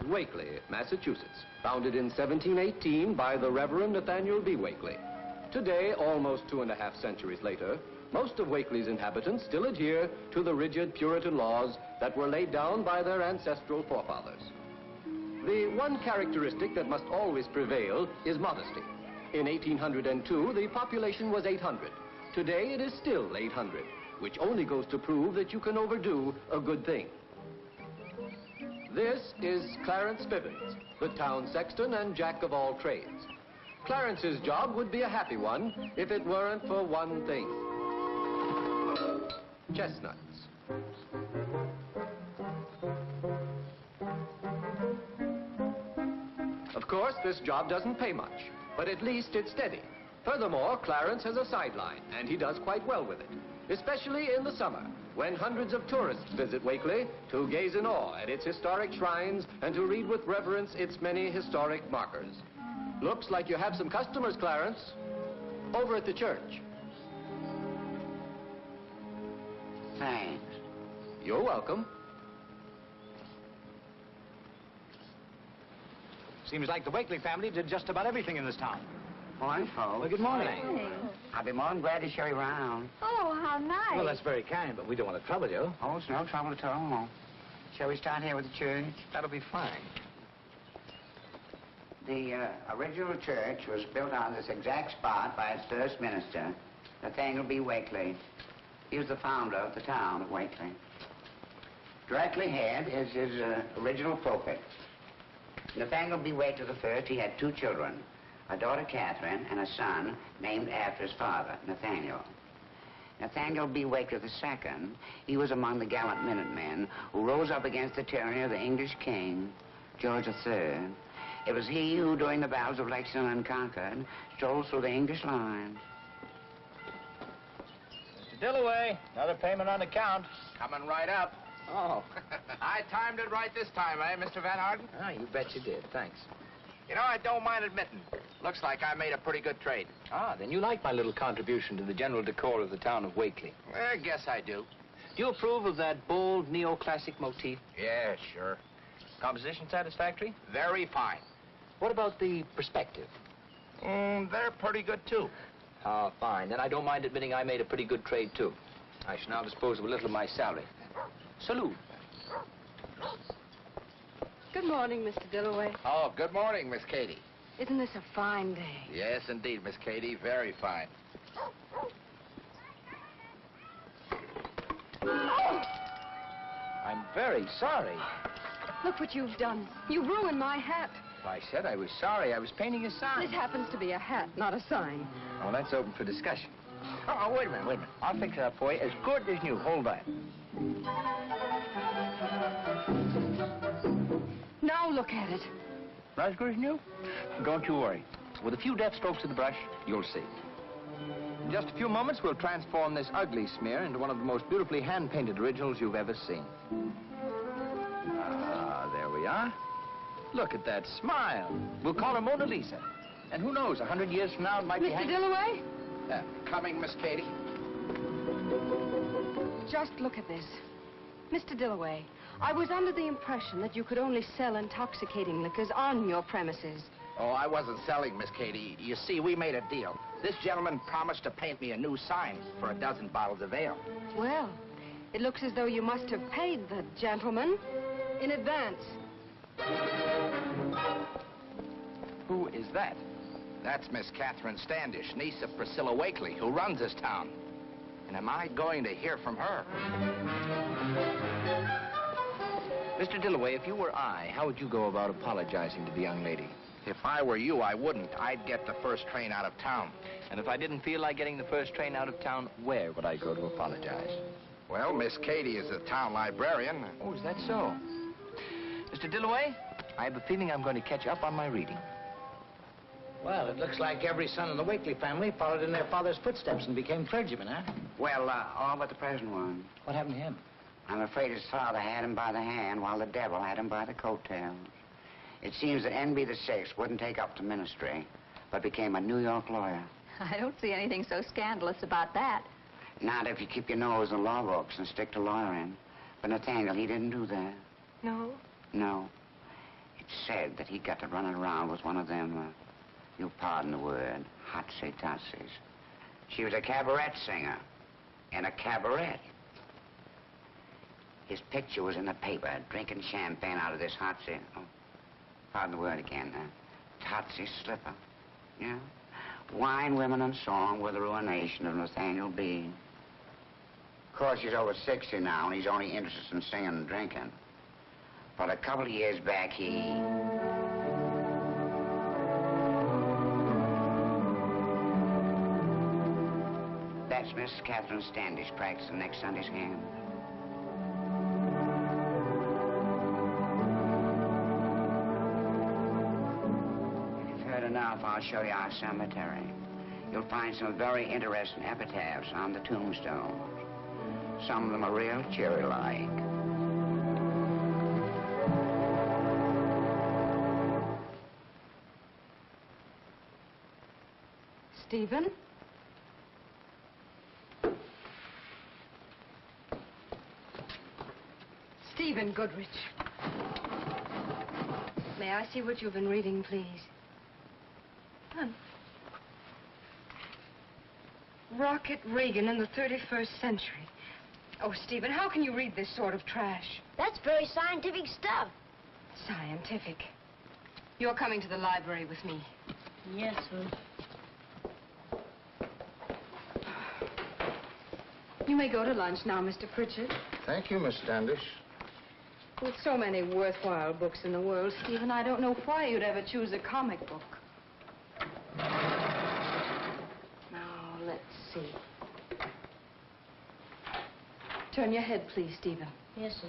Wakely, Massachusetts, founded in 1718 by the Reverend Nathaniel B. Wakely. Today, almost 2.5 centuries later, most of Wakely's inhabitants still adhere to the rigid Puritan laws that were laid down by their ancestral forefathers. The one characteristic that must always prevail is modesty. In 1802, the population was 800. Today, it is still 800, which only goes to prove that you can overdo a good thing. This is Clarence Bivens, the town sexton and jack of all trades. Clarence's job would be a happy one if it weren't for one thing: chestnuts. Of course, this job doesn't pay much, but at least it's steady. Furthermore, Clarence has a sideline, and he does quite well with it, especially in the summer, when hundreds of tourists visit Wakely to gaze in awe at its historic shrines and to read with reverence its many historic markers. Looks like you have some customers, Clarence, over at the church. Thanks. You're welcome. Seems like the Wakely family did just about everything in this town. Morning, folks. Well, good morning. Hey. I'll be more than glad to show you around. Oh, how nice. Well, that's very kind, but we don't want to trouble you. Oh, it's no trouble at all. Shall we start here with the church? That'll be fine. The original church was built on this exact spot by its first minister, Nathaniel B. Wakely. He was the founder of the town of Wakely. Directly ahead is his original pulpit. Nathaniel B. Wakely I, he had 2 children, a daughter, Catherine, and a son named after his father, Nathaniel. Nathaniel B. Wakely II, he was among the gallant Minutemen who rose up against the tyranny of the English king, George III. It was he who, during the battles of Lexington and Concord, strolled through the English lines. Mr. Dillaway, another payment on account. Coming right up. Oh. I timed it right this time, eh, Mr. Van Harden? Ah, you bet you did. Thanks. You know, I don't mind admitting. Looks like I made a pretty good trade. Ah, then you like my little contribution to the general decor of the town of Wakely. I guess I do. Do you approve of that bold neoclassic motif? Yeah, sure. Composition satisfactory? Very fine. What about the perspective? They're pretty good, too. Ah, fine. Then I don't mind admitting I made a pretty good trade, too. I shall now dispose of a little of my salary. Salute. Good morning, Mr. Dillaway. Oh, good morning, Miss Katie. Isn't this a fine day? Yes, indeed, Miss Katie. Very fine. Oh! I'm very sorry. Look what you've done. You ruined my hat. I said I was sorry. I was painting a sign. This happens to be a hat, not a sign. Oh, that's open for discussion. Oh, wait a minute. I'll fix it up for you as good as new. Hold on. Now look at it. Not as good as new? Don't you worry. With a few deft strokes of the brush, you'll see. In just a few moments, we'll transform this ugly smear into one of the most beautifully hand-painted originals you've ever seen. Ah, there we are. Look at that smile. We'll call her Mona Lisa. And who knows, 100 years from now, it might be Mr. Dillaway? Coming, Miss Katie. Just look at this. Mr. Dillaway, I was under the impression that you could only sell intoxicating liquors on your premises. Oh, I wasn't selling, Miss Katie. You see, we made a deal. This gentleman promised to paint me a new sign for 12 bottles of ale. Well, it looks as though you must have paid the gentleman in advance. Who is that? That's Miss Catherine Standish, niece of Priscilla Wakely, who runs this town. And am I going to hear from her? Mr. Dillaway, if you were I, how would you go about apologizing to the young lady? If I were you, I wouldn't. I'd get the first train out of town. And if I didn't feel like getting the first train out of town, where would I go to apologize? Well, Miss Katie is the town librarian. Oh, is that so? Mr. Dillaway, I have a feeling I'm going to catch up on my reading. Well, it looks like every son in the Wakely family followed in their father's footsteps and became clergymen, huh? Well, all but the present one. What happened to him? I'm afraid his father had him by the hand while the devil had him by the coattails. It seems that N.B. VI wouldn't take up to ministry, but became a New York lawyer. I don't see anything so scandalous about that. Not if you keep your nose in law books and stick to lawyering. But Nathaniel, he didn't do that. No? No. It said that he got to running around with one of them, you'll pardon the word, hotsy-totsies. She was a cabaret singer in a cabaret. His picture was in the paper, drinking champagne out of this hotsy, pardon the word again, totsy slipper. Yeah? Wine, women, and song were the ruination of Nathaniel B. Of course, he's over 60 now, and he's only interested in singing and drinking. But a couple of years back, That's Miss Catherine Standish practicing next Sunday's hand. If you've heard enough, I'll show you our cemetery. You'll find some very interesting epitaphs on the tombstones. Some of them are real cheery-like. Stephen? Stephen Goodrich. May I see what you've been reading, please? Rocket Reagan in the 31st century. Oh, Stephen, how can you read this sort of trash? That's very scientific stuff. Scientific. You're coming to the library with me. Yes, sir. You may go to lunch now, Mr. Pritchard. Thank you, Miss Standish. With so many worthwhile books in the world, Stephen, I don't know why you'd ever choose a comic book. Now, let's see. Turn your head, please, Stephen. Yes, sir.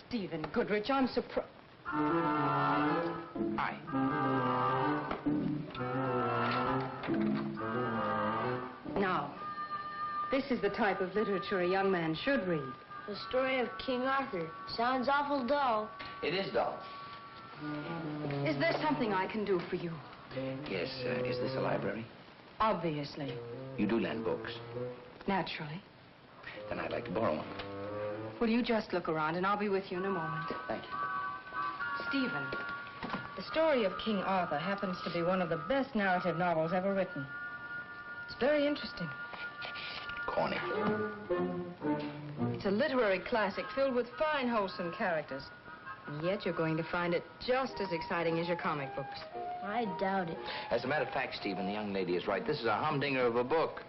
Stephen Goodrich, I'm surprised. Hi. Now, this is the type of literature a young man should read. The story of King Arthur. Sounds awful dull. It is dull. Is there something I can do for you? Yes, is this a library? Obviously. You do lend books. Naturally. Then I'd like to borrow one. Will you just look around, and I'll be with you in a moment. Thank you. Stephen, the story of King Arthur happens to be one of the best narrative novels ever written. It's very interesting. Corny. It's a literary classic filled with fine, wholesome characters. And yet you're going to find it just as exciting as your comic books. I doubt it. As a matter of fact, Stephen, the young lady is right. This is a humdinger of a book.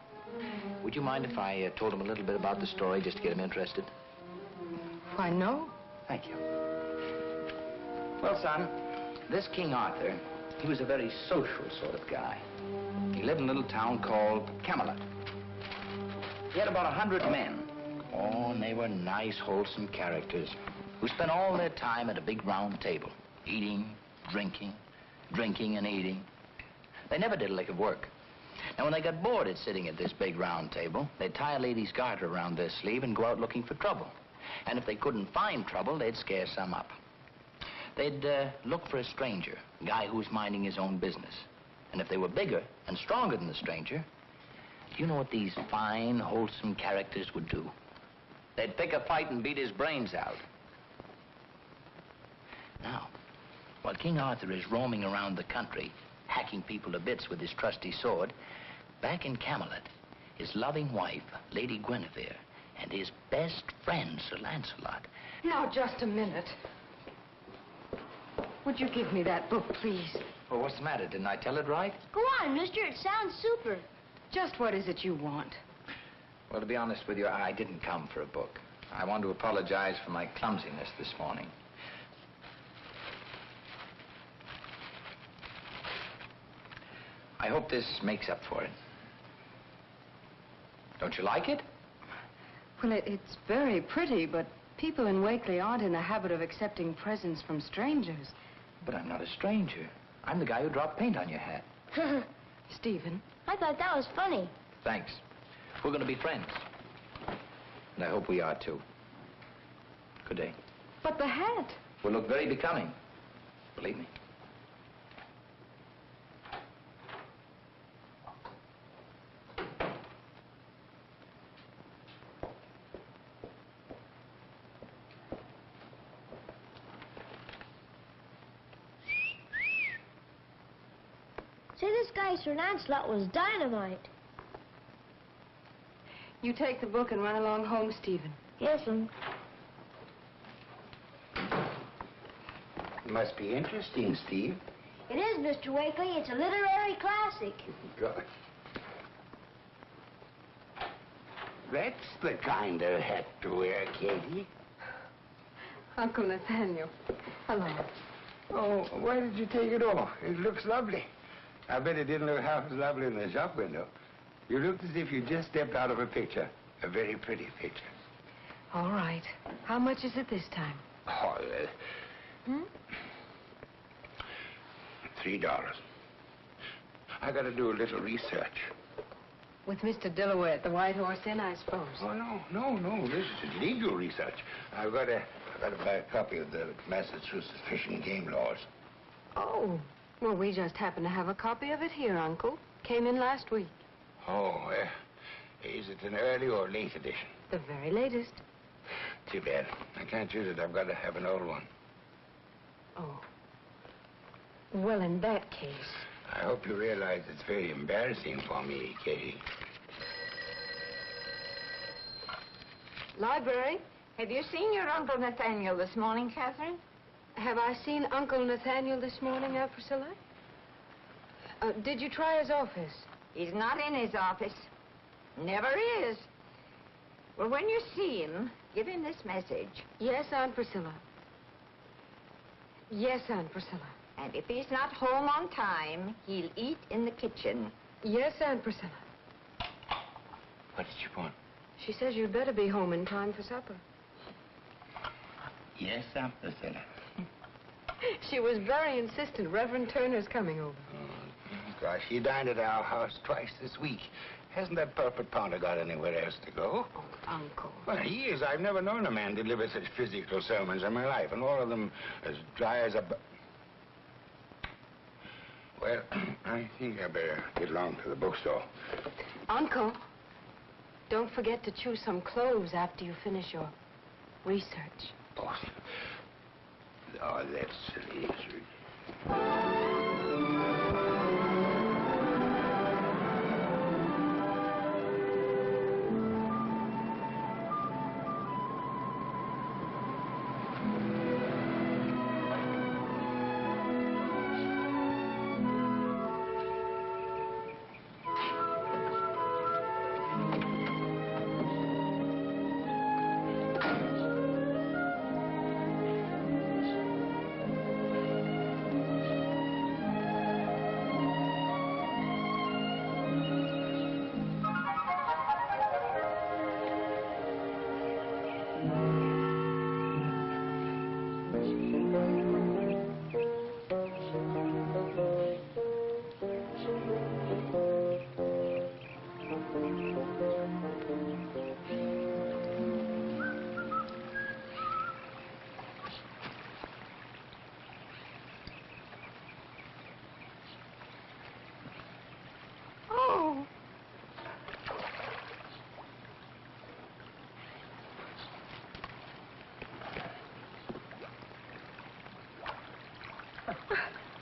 Would you mind if I told him a little bit about the story just to get him interested? Why, no. Thank you. Well, son, this King Arthur, he was a very social sort of guy. He lived in a little town called Camelot. He had about 100 men. Oh, and they were nice, wholesome characters who spent all their time at a big round table, eating, drinking, drinking and eating. They never did a lick of work. Now, when they got bored at sitting at this big round table, they'd tie a lady's garter around their sleeve and go out looking for trouble. And if they couldn't find trouble, they'd scare some up. They'd look for a stranger, a guy who was minding his own business. And if they were bigger and stronger than the stranger, do you know what these fine, wholesome characters would do? They'd pick a fight and beat his brains out. Now, while King Arthur is roaming around the country, hacking people to bits with his trusty sword, back in Camelot, his loving wife, Lady Guinevere, and his best friend, Sir Lancelot. Now, just a minute. Would you give me that book, please? Well, what's the matter? Didn't I tell it right? Go on, mister. It sounds super. Just what is it you want? Well, to be honest with you, I didn't come for a book. I want to apologize for my clumsiness this morning. I hope this makes up for it. Don't you like it? Well, it's very pretty, but people in Wakely aren't in the habit of accepting presents from strangers. But I'm not a stranger. I'm the guy who dropped paint on your hat. Stephen. I thought that was funny. Thanks. We're going to be friends. And I hope we are, too. Good day. But the hat. Will look very becoming. Believe me. Say this guy Sir Lancelot was dynamite. You take the book and run along home, Stephen. Yes, Uncle. It must be interesting, Steve. It is, Mr. Wakely. It's a literary classic. Good. That's the kind of hat to wear, Katie. Uncle Nathaniel. Hello. Oh, why did you take it off? It looks lovely. I bet it didn't look half as lovely in the shop window. You looked as if you just stepped out of a picture. A very pretty picture. All right. How much is it this time? Oh, $3. I got to do a little research. With Mr. Dillaway at the White Horse Inn, I suppose. Oh, no. This is legal research. I've got to buy a copy of the Massachusetts Fish and Game Laws. Oh. Well, we just happen to have a copy of it here, Uncle. Came in last week. Oh, is it an early or late edition? The very latest. Too bad. I can't use it. I've got to have an old one. Oh. Well, in that case... I hope you realize it's very embarrassing for me, Katie. Library? Have you seen your Uncle Nathaniel this morning, Catherine? Have I seen Uncle Nathaniel this morning, Aunt Priscilla? Did you try his office? He's not in his office. Never is. Well, when you see him, give him this message. Yes, Aunt Priscilla. Yes, Aunt Priscilla. And if he's not home on time, he'll eat in the kitchen. Yes, Aunt Priscilla. What did you want? She says you'd better be home in time for supper. Yes, Aunt Priscilla. She was very insistent. Reverend Turner's coming over. Oh, gosh, he dined at our house twice this week. Hasn't that pulpit pounder got anywhere else to go? Oh, Uncle. Well, he is. I've never known a man deliver such physical sermons in my life, and all of them as dry as a... Well, I think I better get along to the bookstore. Uncle, don't forget to choose some clothes after you finish your research. Oh, that's silly.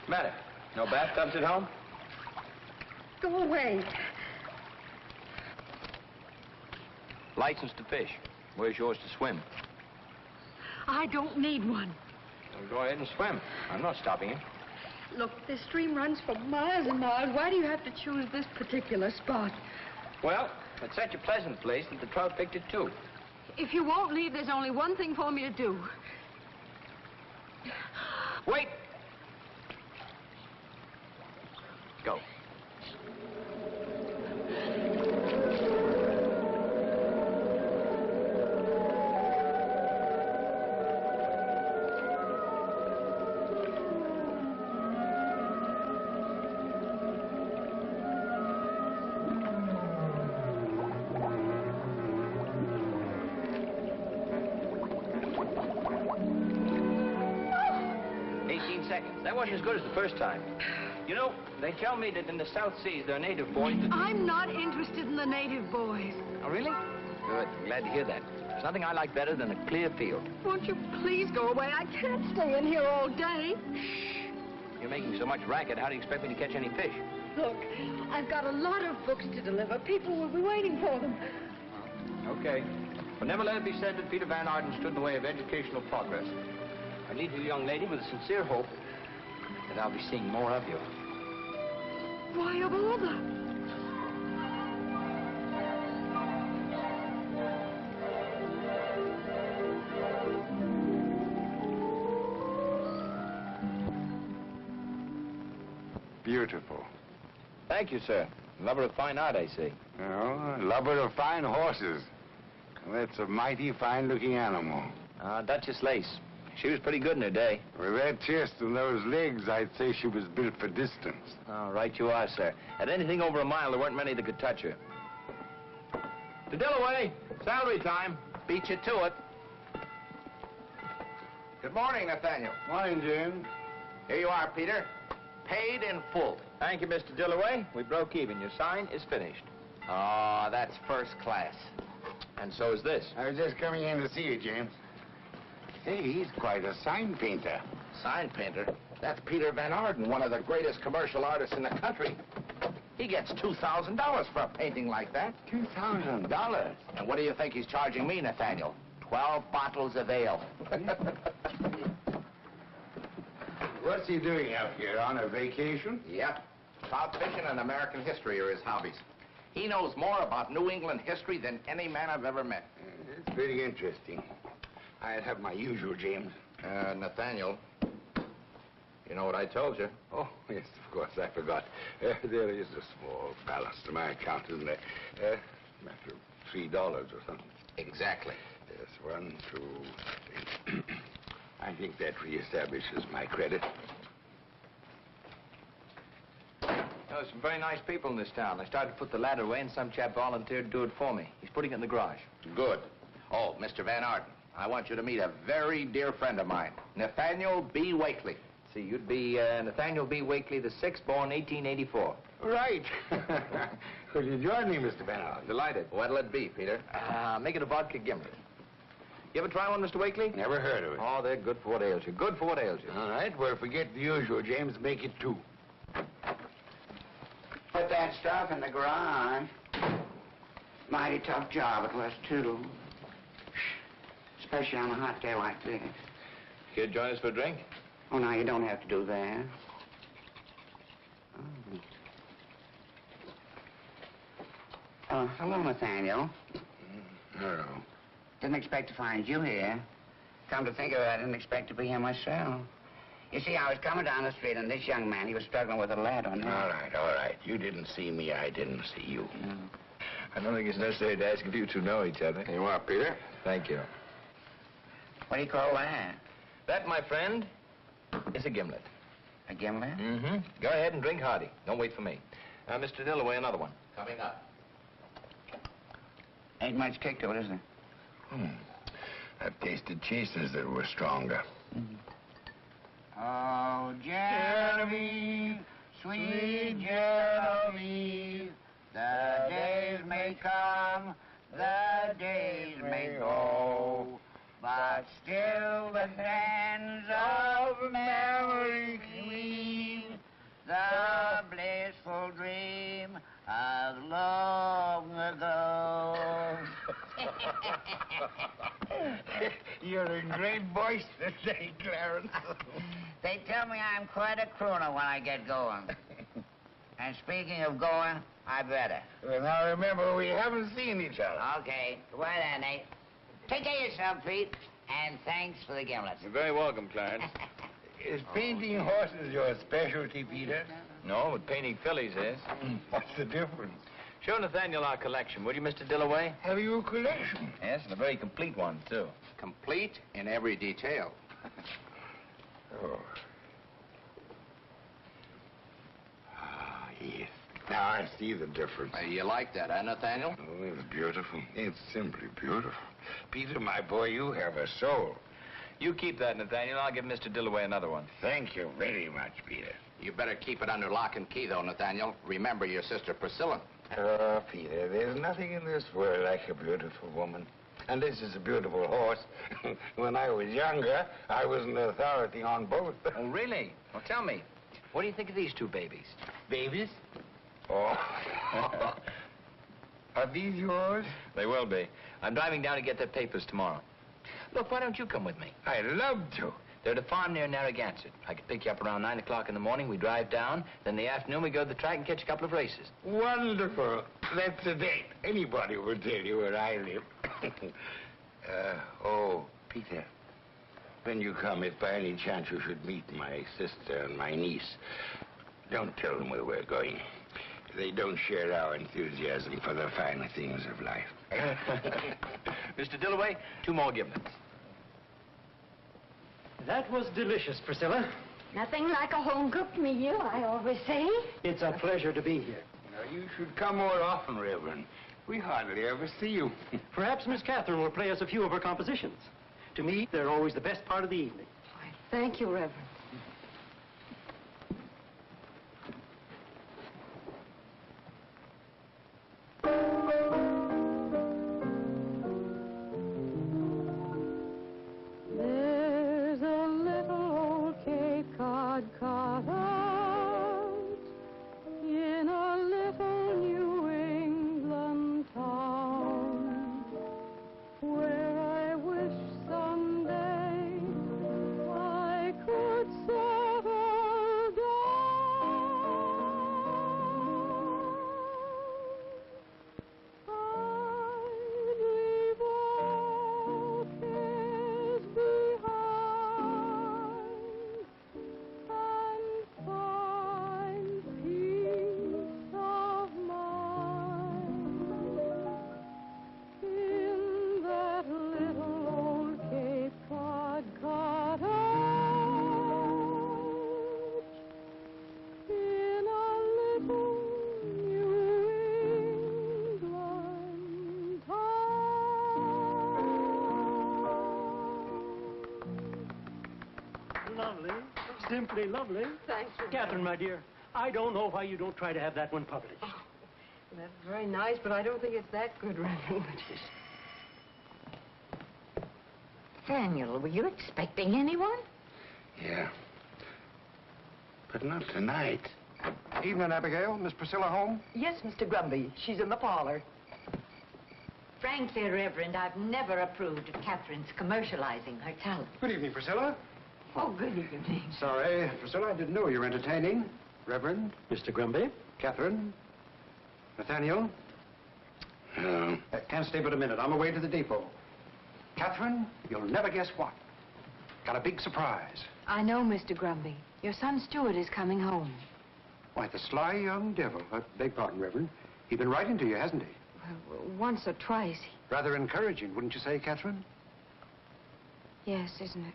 Matter? No bathtubs at home? Go away. License to fish. Where's yours to swim? I don't need one. Well, go ahead and swim. I'm not stopping you. Look, this stream runs for miles and miles. Why do you have to choose this particular spot? Well, it's such a pleasant place that the trout picked it too. If you won't leave, there's only one thing for me to do. Wait! Go. That wasn't as good as the first time. You know, they tell me that in the South Seas, there are native boys that... I'm not interested in the native boys. Oh, really? Good. I'm glad to hear that. There's nothing I like better than a clear field. Won't you please go away? I can't stay in here all day. You're making so much racket, how do you expect me to catch any fish? Look, I've got a lot of books to deliver. People will be waiting for them. Okay. But never let it be said that Peter Van Arden stood in the way of educational progress. I leave you, young lady, with a sincere hope that I'll be seeing more of you. Why, of all the... Beautiful. Thank you, sir. Lover of fine art, I see. Oh, lover of fine horses. That's a mighty fine-looking animal. Duchess Lace. She was pretty good in her day. With that chest and those legs, I'd say she was built for distance. Oh, right you are, sir. At anything over a mile, there weren't many that could touch her. To Dillaway, salary time. Beat you to it. Good morning, Nathaniel. Morning, Jim. Here you are, Peter. Paid in full. Thank you, Mr. Dillaway. We broke even. Your sign is finished. Oh, that's first class. And so is this. I was just coming in to see you, James. Hey, he's quite a sign painter. Sign painter? That's Peter Van Arden, one of the greatest commercial artists in the country. He gets $2,000 for a painting like that. $2,000? And what do you think he's charging me, Nathaniel? 12 bottles of ale. What's he doing out here, on a vacation? Yep. Trout fishing and American history are his hobbies. He knows more about New England history than any man I've ever met. It's very interesting. I'll have my usual, James. Nathaniel, you know what I told you? Oh, yes, of course, I forgot. There is a small balance to my account, isn't there? Matter of $3 or something. Exactly. Yes, 1, 2, 3. I think that reestablishes my credit. There's some very nice people in this town. I started to put the ladder away, and some chap volunteered to do it for me. He's putting it in the garage. Good. Oh, Mr. Van Arden, I want you to meet a very dear friend of mine, Nathaniel B. Wakely. See, you'd be Nathaniel B. Wakely the 6th, born 1884. Right. Will you join me, Mr. Van Delighted. What'll it be, Peter? Make it a vodka gimlet. You ever try one, Mr. Wakely? Never heard of it. Oh, they're good for what ails you. Good for what ails you. All right, well, forget the usual, James. Make it 2. Put that stuff in the garage. Mighty tough job it was, too. Especially on a hot day like this. Here, join us for a drink? Oh, no, you don't have to do that. Hello, Nathaniel. Hello. Didn't expect to find you here. Come to think of it, I didn't expect to be here myself. You see, I was coming down the street, and this young man, he was struggling with a ladder. All right. You didn't see me, I didn't see you. I don't think it's necessary to ask if you two know each other. Here you are, Peter. Thank you. What do you call that? That, my friend, is a gimlet. A gimlet? Mm-hmm. Go ahead and drink hearty. Don't wait for me. Mr. Dillaway, another one. Coming up. Ain't much kick to it, is there? I've tasted chasers that were stronger. Oh, Genevieve, sweet Genevieve, the days may come, the days may go, but still the sands of memory keep the blissful dream of long ago. You're in great voice today, Clarence. They tell me I'm quite a crooner when I get going. And speaking of going, I better. Well, now remember, we haven't seen each other. Okay. Goodbye then, Nate. Take care of yourself, Pete. And thanks for the gimlets. You're very welcome, Clarence. Is painting horses your specialty, Peter? No, but painting fillies is. What's the difference? Show Nathaniel our collection, would you, Mr. Dillaway? Have you a collection? Yes, and a very complete one, too. Complete in every detail. Oh. Ah, yes. Now I see the difference. You like that, eh, Nathaniel? Oh, it's beautiful. It's simply beautiful. Peter, my boy, you have a soul. You keep that, Nathaniel. I'll give Mr. Dillaway another one. Thank you very much, Peter. You better keep it under lock and key, though, Nathaniel. Remember your sister Priscilla. Oh, Peter, there's nothing in this world like a beautiful woman. And this is a beautiful horse. When I was younger, I was an authority on both. Oh, really? Well, tell me, What do you think of these two babies? Babies? Oh. Are these yours? They will be. I'm driving down to get their papers tomorrow. Look, why don't you come with me? I'd love to. They're at a farm near Narragansett. I could pick you up around 9 o'clock in the morning. We drive down. Then in the afternoon, we go to the track and catch a couple of races. Wonderful. That's a date. Anybody would tell you where I live. Oh, Peter, when you come, if by any chance you should meet my sister and my niece, don't tell them where we're going. They don't share our enthusiasm for the finer things of life. Mr. Dillaway, 2 more giblets. That was delicious, Priscilla. Nothing like a home-cooked meal, I always say. It's a pleasure to be here. Now, you should come more often, Reverend. We hardly ever see you. Perhaps Miss Catherine will play us a few of her compositions. To me, they're always the best part of the evening. Thank you, Reverend. There's a little old Cape Cod cottage in a little New England town where I wish someday I could settle down. I'd leave all cares behind and find peace of mind in that little old Cape Cod cottage in a little New England town. Lovely. Simply lovely. Thanks, Catherine, my dear, I don't know why you don't try to have that one published. That's very nice, but I don't think it's that good, Reverend. Nathaniel, were you expecting anyone? Yeah. But not tonight. Evening, Abigail. Miss Priscilla home? Yes, Mr. Grumby. She's in the parlor. Frankly, Reverend, I've never approved of Catherine's commercializing her talent. Good evening, Priscilla. Oh, good evening. Sorry, Priscilla, I didn't know you were entertaining. Reverend, Mr. Grumby? Catherine, Nathaniel. No. Can't stay but a minute. I'm away to the depot. Catherine, you'll never guess what. Got a big surprise. I know, Mr. Grumby. Your son Stuart is coming home. Why, the sly young devil. Beg pardon, Reverend. He's been writing to you, hasn't he? Well, once or twice. Rather encouraging, wouldn't you say, Catherine? Yes, isn't it?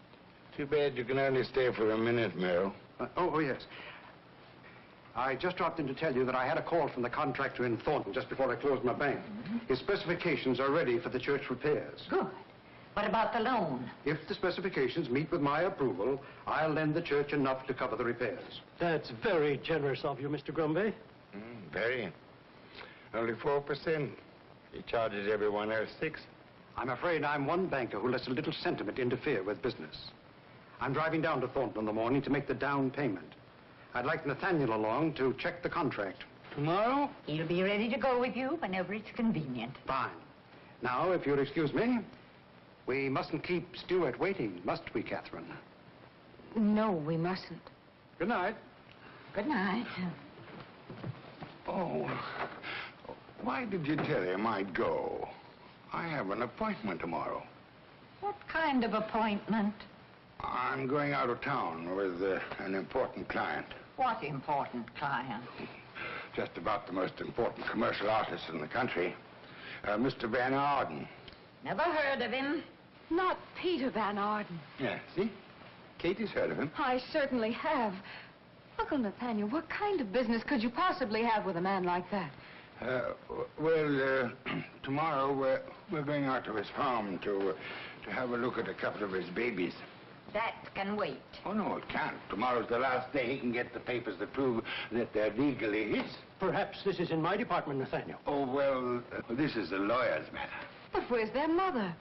Too bad you can only stay for a minute, Merrill. Oh, yes. I just dropped in to tell you that I had a call from the contractor in Thornton just before I closed my bank. His specifications are ready for the church repairs. Good. What about the loan? If the specifications meet with my approval, I'll lend the church enough to cover the repairs. That's very generous of you, Mr. Grumby. Very. Only 4%. He charges everyone else 6. I'm afraid I'm one banker who lets a little sentiment interfere with business. I'm driving down to Thornton in the morning to make the down payment. I'd like Nathaniel along to check the contract. Tomorrow? He'll be ready to go with you whenever it's convenient. Fine. Now, if you'll excuse me, we mustn't keep Stuart waiting, must we, Catherine? No, we mustn't. Good night. Good night. Oh, why did you tell him I'd go? I have an appointment tomorrow. What kind of appointment? I'm going out of town with an important client. What important client? Just about the most important commercial artist in the country. Mr. Van Arden. Never heard of him. Not Peter Van Arden. Yeah, see? Katie's heard of him. I certainly have. Uncle Nathaniel, what kind of business could you possibly have with a man like that? Tomorrow we're going out to his farm to have a look at a couple of his babies. That can wait. Oh, no, it can't. Tomorrow's the last day he can get the papers that prove that they're legally his. Perhaps this is in my department, Nathaniel. Oh, well, this is a lawyer's matter. But where's their mother?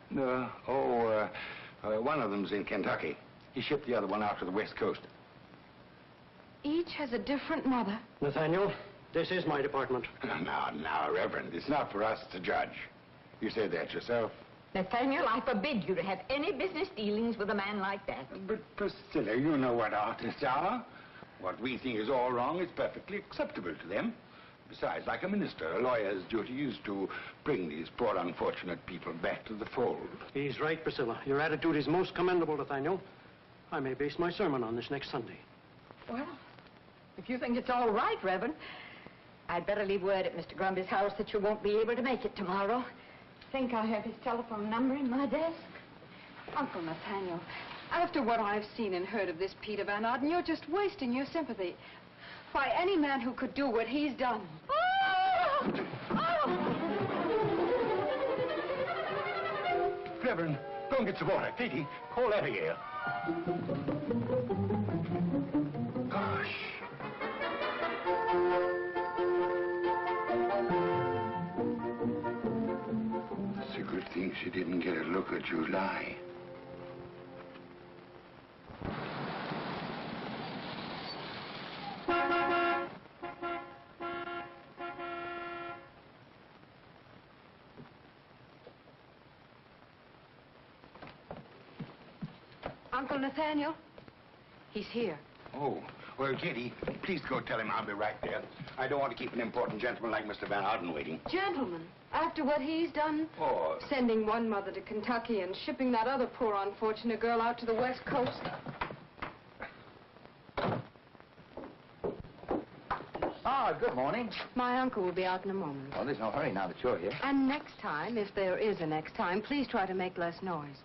One of them's in Kentucky. He shipped the other one out to the West Coast. Each has a different mother. Nathaniel, this is my department. Now, Reverend, it's not for us to judge. You said that yourself. Nathaniel, I forbid you to have any business dealings with a man like that. But, Priscilla, you know what artists are. What we think is all wrong is perfectly acceptable to them. Besides, like a minister, a lawyer's duty is to bring these poor, unfortunate people back to the fold. He's right, Priscilla. Your attitude is most commendable, Nathaniel. I may base my sermon on this next Sunday. Well, if you think it's all right, Reverend, I'd better leave word at Mr. Grumby's house that you won't be able to make it tomorrow. Think I have his telephone number in my desk? Uncle Nathaniel, after what I've seen and heard of this Peter Van Arden, you're just wasting your sympathy. Why, any man who could do what he's done. Oh! Oh! Reverend, go and get some water. Katie, call Abigail. Gosh. It's a good thing she didn't get a look at July. Uncle Nathaniel, he's here. Oh, well, Kitty, please go tell him I'll be right there. I don't want to keep an important gentleman like Mr. Van Arden waiting. Gentlemen, after what he's done, Oh. sending one mother to Kentucky and shipping that other poor unfortunate girl out to the West Coast. Ah, good morning. My uncle will be out in a moment. Well, there's no hurry now that you're here. And next time, if there is a next time, please try to make less noise.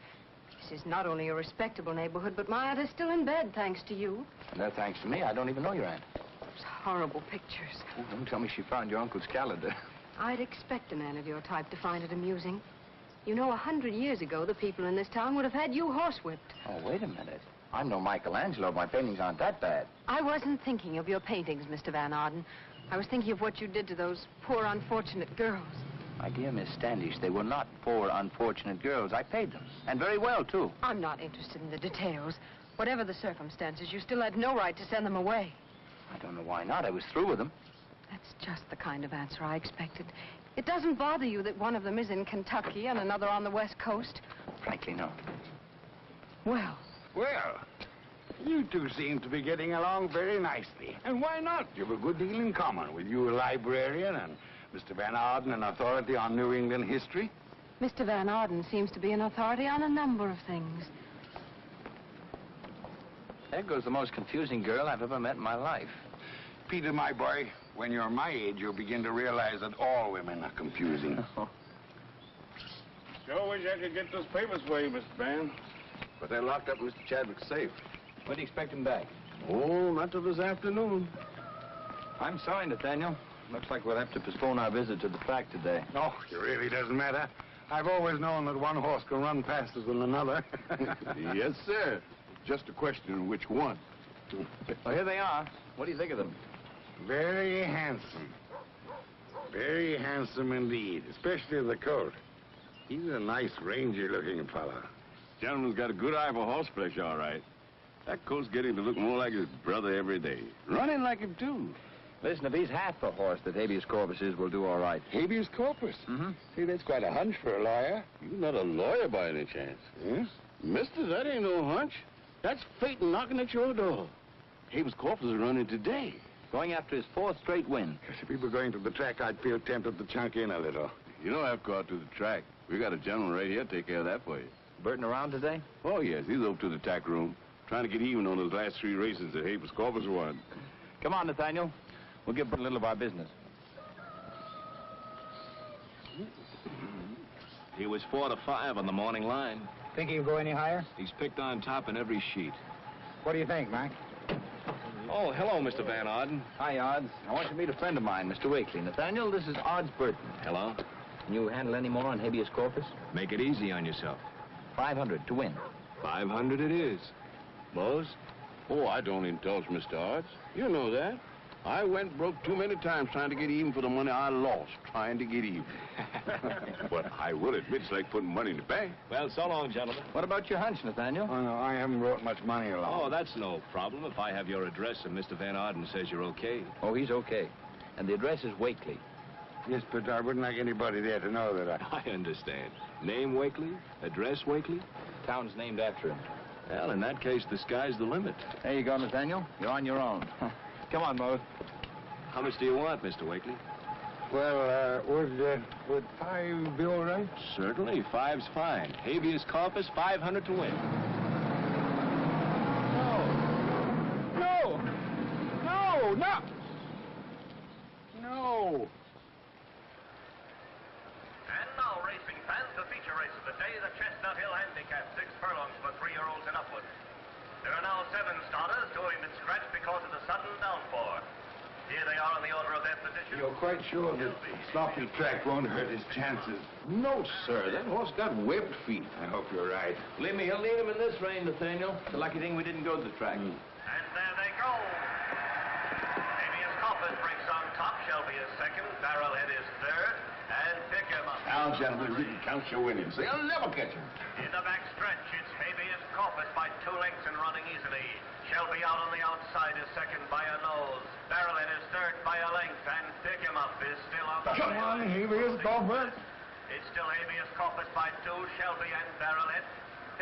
This is not only a respectable neighborhood, but my aunt is still in bed, thanks to you. No, thanks to me. I don't even know your aunt. Those horrible pictures. Oh, don't tell me she found your uncle's calendar. I'd expect a man of your type to find it amusing. You know, 100 years ago, the people in this town would have had you horsewhipped. Oh, wait a minute. I'm no Michelangelo. My paintings aren't that bad. I wasn't thinking of your paintings, Mr. Van Arden. I was thinking of what you did to those poor, unfortunate girls. My dear Miss Standish, they were not poor, unfortunate girls. I paid them. And very well, too. I'm not interested in the details. Whatever the circumstances, you still had no right to send them away. I don't know why not. I was through with them. That's just the kind of answer I expected. It doesn't bother you that one of them is in Kentucky and another on the West Coast? Frankly, no. Well, Well, you two seem to be getting along very nicely. And why not? You've a good deal in common with you, a librarian, and Mr. Van Arden, an authority on New England history. Mr. Van Arden seems to be an authority on a number of things. There goes the most confusing girl I've ever met in my life. Peter, my boy, when you're my age, you'll begin to realize that all women are confusing. Sure wish I could get those papers for you, Mr. Van. But they're locked up in Mr. Chadwick's safe. When do you expect him back? Oh, not till this afternoon. I'm sorry, Nathaniel. Looks like we'll have to postpone our visit to the track today. Oh, it really doesn't matter. I've always known that one horse can run faster than another. Yes, sir. Just a question of which one. Well, here they are. What do you think of them? Very handsome. Very handsome indeed, especially the coat. He's a nice, rangy-looking fella. Gentleman's got a good eye for horseflesh, all right. That coat's getting to look more like his brother every day. Running like him, too. Listen, if he's half the horse that habeas corpus is, we'll do all right. Habeas corpus? Mm-hmm. See, that's quite a hunch for a lawyer. You're not a lawyer by any chance. Yes? Mister, that ain't no hunch. That's fate knocking at your door. Habeas corpus is running today. Going after his fourth straight win. If we were going to the track, I'd feel tempted to chunk in a little. You don't have to go out to the track. We got a gentleman right here to take care of that for you. Burton around today? Oh, yes, he's over to the tack room, trying to get even on those last 3 races that habeas corpus won. Come on, Nathaniel. We'll give Burton a little of our business. He was 4 to 5 on the morning line. Think he'll go any higher? He's picked on top in every sheet. What do you think, Mac? Oh, hello, Mr. Van Arden. Hi, Odds. I want you to meet a friend of mine, Mr. Wakely. Nathaniel, this is Odds Burton. Hello. Can you handle any more on habeas corpus? Make it easy on yourself. 500 to win. 500 it is. Mose? Oh, I don't indulge, Mr. Odds. You know that. I went broke too many times trying to get even for the money I lost trying to get even. But I will admit it's like putting money in the bank. Well, so long, gentlemen. What about your hunch, Nathaniel? Oh, no, I haven't brought much money along. Oh, that's no problem if I have your address and Mr. Van Arden says you're okay. Oh, he's okay. And the address is Wakely. Yes, but I wouldn't like anybody there to know that I understand. Name Wakely? Address Wakely? Town's named after him. Well, in that case, the sky's the limit. There you go, Nathaniel. You're on your own. Come on, Mo. How much do you want, Mr. Wakely? Well, would 5 be all right? Certainly. 5's fine. Habeas corpus, 500 to win. No! No! No! No! And now, racing fans, the feature race of the day, the Chestnut Hill Handicap, 6 furlongs for 3-year-olds and upward. There are now 7 starters who have been scratched because of the sudden downpour. Here they are in the order of their position. You're quite sure that sloppy track won't hurt his chances? No, sir. That horse got webbed feet. I hope you're right. Believe me, he'll need him in this rain, Nathaniel. It's a lucky thing we didn't go to the track. And there they go. Habeas corpus breaks on top. Shelby is second. Barrelhead is third. And pick him up. Now, gentlemen, you can count your winnings. They'll never catch him. In the back stretch, it's Habeas corpus by 2 lengths and running easily. Shelby out on the outside is second by a nose. Barrelhead is third by a length, and pick him up is still out. Come on, Habeas corpus. It's still Habeas corpus by 2, Shelby and Barrelhead.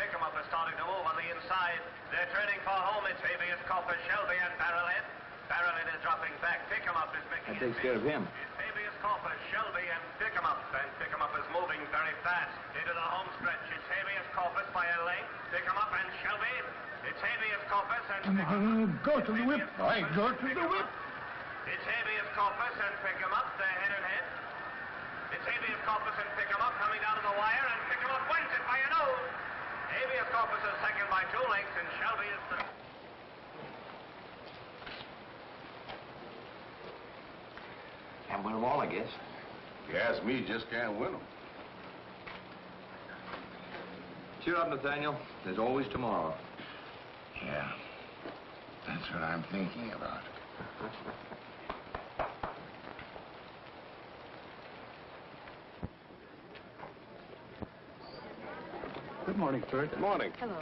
Pick him up is starting to move on the inside. They're turning for home. It's Habeas corpus, Shelby and Barrelhead. Barrelhead is dropping back. Pick him up is making That takes care of him. It's Habeas corpus, Shelby and pick him up. And pick him up is moving very fast into the home stretch. It's Habeas corpus by a length. Pick him up and Shelby. It's Habeas corpus and Come on, go to the whip. I go to the whip. It's Habeas corpus and pick him up. They're head and head. It's Habeas corpus and pick him up coming down to the wire, and pick him up wins it by a nose. Habeas corpus is second by 2 lengths, and Shelby is third. Can't win them all, I guess. If you ask me, just can't win them. Cheer up, Nathaniel. There's always tomorrow. Yeah, that's what I'm thinking about. Good morning, Bert. Good morning. Hello.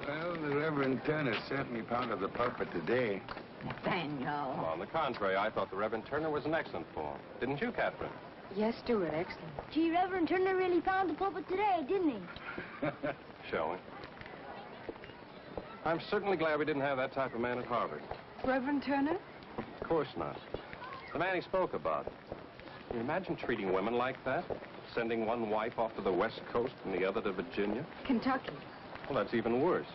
Well, the Reverend Turner certainly pounded the pulpit today. Nathaniel. Well, on the contrary, I thought the Reverend Turner was in excellent form. Didn't you, Catherine? Yes, Stuart, excellent. Gee, Reverend Turner really found the pulpit today, didn't he? Shall we? I'm certainly glad we didn't have that type of man at Harvard. Reverend Turner? Of course not. The man he spoke about. Can you imagine treating women like that? Sending one wife off to the West Coast and the other to Virginia? Kentucky. Well, that's even worse.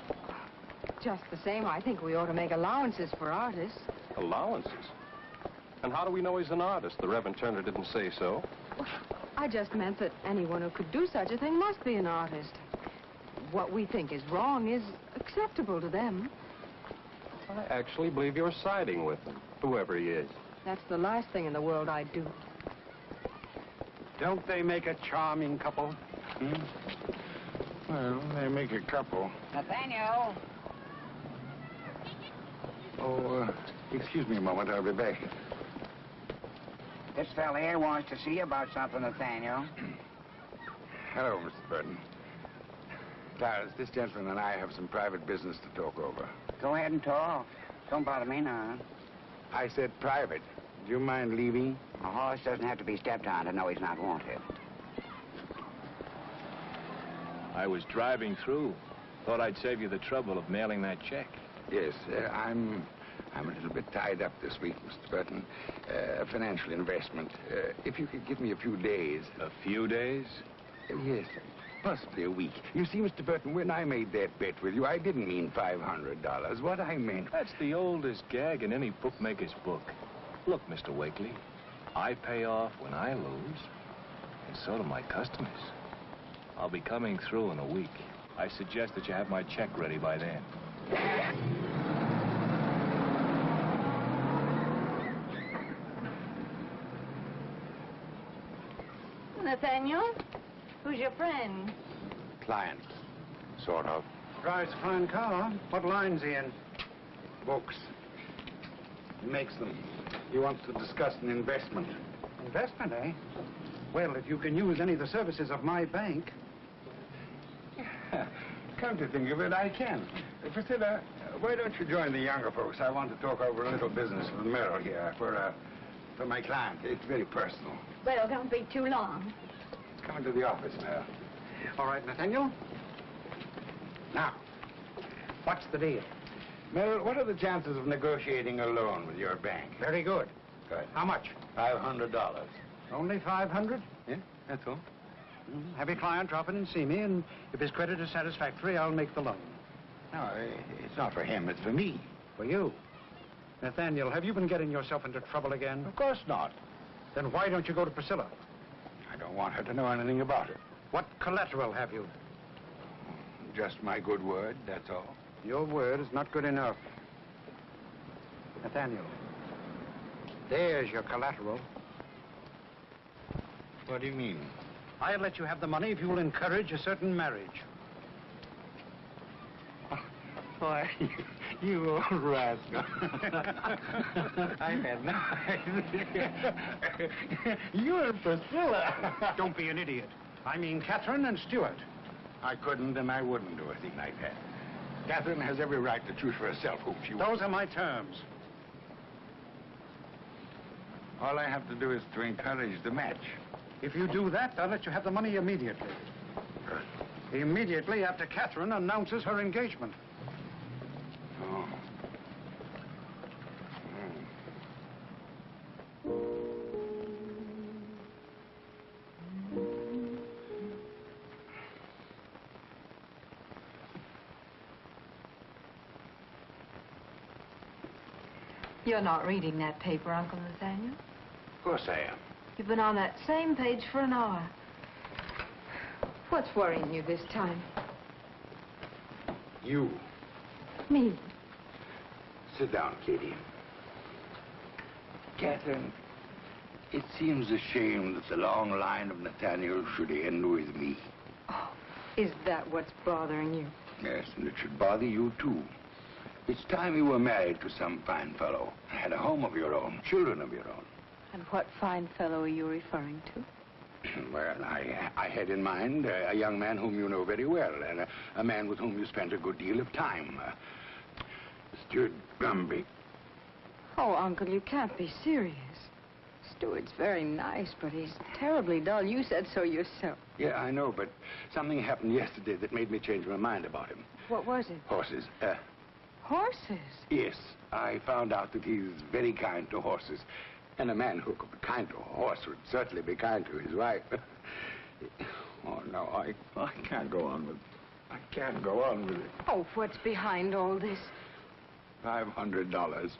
Just the same, I think we ought to make allowances for artists. Allowances? And how do we know he's an artist? The Reverend Turner didn't say so. I just meant that anyone who could do such a thing must be an artist. What we think is wrong is acceptable to them. I actually believe you're siding with him, whoever he is. That's the last thing in the world I'd do. Don't they make a charming couple? Well, they make a couple. Nathaniel. Oh, excuse me a moment. I'll be back. This fella here wants to see you about something, Nathaniel. Hello, Mr. Burton. Clarence, this gentleman and I have some private business to talk over. Go ahead and talk. Don't bother me now. I said private. Do you mind leaving? A horse doesn't have to be stepped on to know he's not wanted. I was driving through. Thought I'd save you the trouble of mailing that check. Yes, I'm a little bit tied up this week, Mr. Burton. A financial investment. If you could give me a few days. A few days? Yes, possibly a week. You see, Mr. Burton, when I made that bet with you, I didn't mean $500. What I meant... That's the oldest gag in any bookmaker's book. Look, Mr. Wakely, I pay off when I lose, and so do my customers. I'll be coming through in a week. I suggest that you have my check ready by then. Nathaniel, who's your friend? Client, sort of. Drives a fine car. What line's he in? Books. He makes them. He wants to discuss an investment. Investment, eh? Well, if you can use any of the services of my bank. Come to think of it, I can. Priscilla, why don't you join the younger folks? I want to talk over a little business with Merrill here for my client. It's very personal. Well, don't be too long. Come into the office, Merrill. All right, Nathaniel. Now, what's the deal? Merrill, what are the chances of negotiating a loan with your bank? Very good. Good. How much? $500. Only 500? Yeah, that's all. Have your client drop in and see me, and if his credit is satisfactory, I'll make the loan. No, it's not for him. It's for me. For you? Nathaniel, have you been getting yourself into trouble again? Of course not. Then why don't you go to Priscilla? I don't want her to know anything about it. What collateral have you? Just my good word, that's all. Your word is not good enough. Nathaniel, there's your collateral. What do you mean? I'll let you have the money if you will encourage a certain marriage. Why, you old rascal. I had no idea. You're Priscilla. Don't be an idiot. I mean Catherine and Stuart. I couldn't and I wouldn't do a thing like that. Catherine has every right to choose for herself whom she wants. Those are my terms. All I have to do is to encourage the match. If you do that, I'll let you have the money immediately. Immediately after Catherine announces her engagement. Oh. You're not reading that paper, Uncle Nathaniel. Of course I am. You've been on that same page for an hour. What's worrying you this time? You. Me? Sit down, Katie. Catherine, it seems a shame that the long line of Nathaniel should end with me. Oh, is that what's bothering you? Yes, and it should bother you, too. It's time you were married to some fine fellow, had a home of your own, children of your own. And what fine fellow are you referring to? Well, I had in mind a young man whom you know very well, and a man with whom you spent a good deal of time. Stuart Gumby. Oh, Uncle, you can't be serious. Stuart's very nice, but he's terribly dull. You said so yourself. Yeah, I know, but something happened yesterday that made me change my mind about him. What was it? Horses. Horses? Yes, I found out that he's very kind to horses. And a man who could be kind to a horse would certainly be kind to his wife. Oh, no, I can't go on with it. I can't go on with it. Oh, what's behind all this? $500.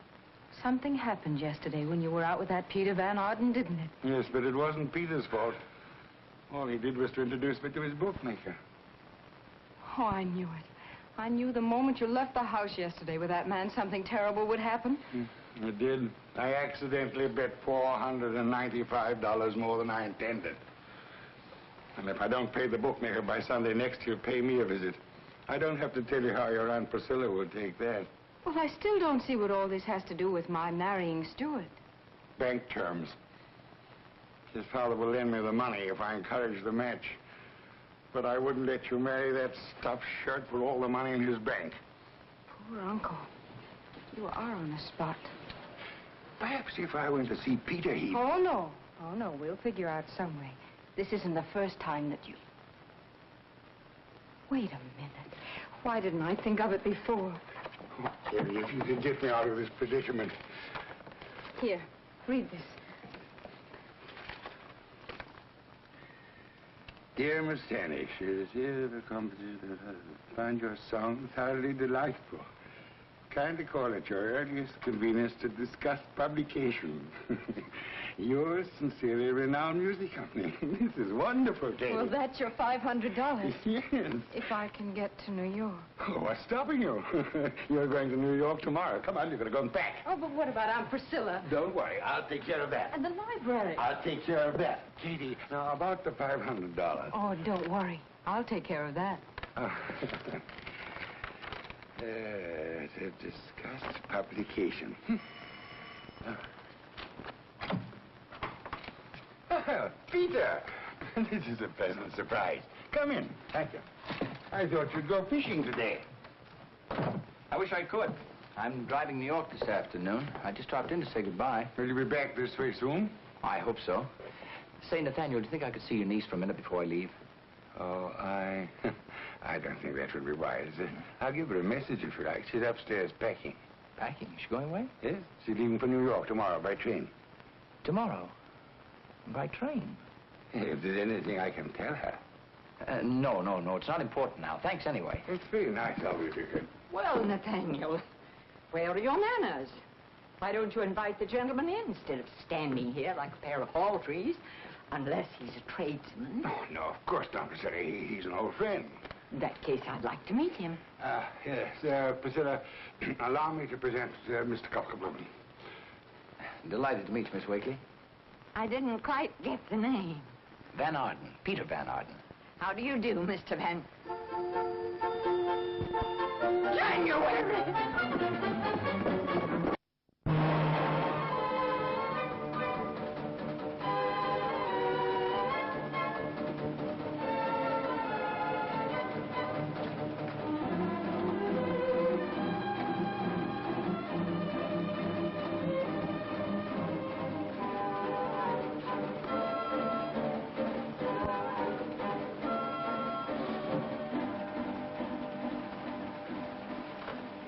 Something happened yesterday when you were out with that Peter Van Arden, didn't it? Yes, but it wasn't Peter's fault. All he did was to introduce me to his bookmaker. Oh, I knew it. I knew the moment you left the house yesterday with that man something terrible would happen. It did. I accidentally bet $495 more than I intended. And if I don't pay the bookmaker by Sunday next, he'll pay me a visit. I don't have to tell you how your Aunt Priscilla will take that. Well, I still don't see what all this has to do with my marrying Stuart. Bank terms. His father will lend me the money if I encourage the match. But I wouldn't let you marry that stuffed shirt for all the money in his bank. Poor Uncle. You are on the spot. Perhaps if I went to see Peter, he'd... Oh, no. Oh, no. We'll figure out some way. This isn't the first time that you... Wait a minute. Why didn't I think of it before? Oh, Kitty, if you could get me out of this predicament. Here, read this. Dear Miss Tannish, it is a company that find your song thoroughly delightful. Kindly call at your earliest convenience to discuss publication. Yours sincerely, renowned music company. This is wonderful, Katie. Well, that's your $500. Yes. If I can get to New York. Oh, what's stopping you? You're going to New York tomorrow. Come on, you're going to go back. Oh, but what about Aunt Priscilla? Don't worry, I'll take care of that. And the library. I'll take care of that. Katie, now about the $500. Oh, don't worry. I'll take care of that. To discuss publication. Oh, Peter! This is a pleasant surprise. Come in. Thank you. I thought you'd go fishing today. I wish I could. I'm driving New York this afternoon. I just dropped in to say goodbye. Will you be back this way soon? I hope so. Say, Nathaniel, do you think I could see your niece for a minute before I leave? Oh, I don't think that would be wise. I'll give her a message if you like. She's upstairs packing. Packing? Is she going away? Yes, she's leaving for New York tomorrow by train. Tomorrow? By train? If there's anything I can tell her. No. It's not important now. Thanks anyway. It's very nice of you, Dick. Well, Nathaniel, where are your manners? Why don't you invite the gentleman in instead of standing here like a pair of hall trees? Unless he's a tradesman. Oh, no, of course not, Priscilla. He's an old friend. In that case, I'd like to meet him. Yes, Priscilla, allow me to present Mr. Cockleblum. Delighted to meet you, Miss Wakely. I didn't quite get the name. Van Arden. Peter Van Arden. How do you do, Mr. Van? January!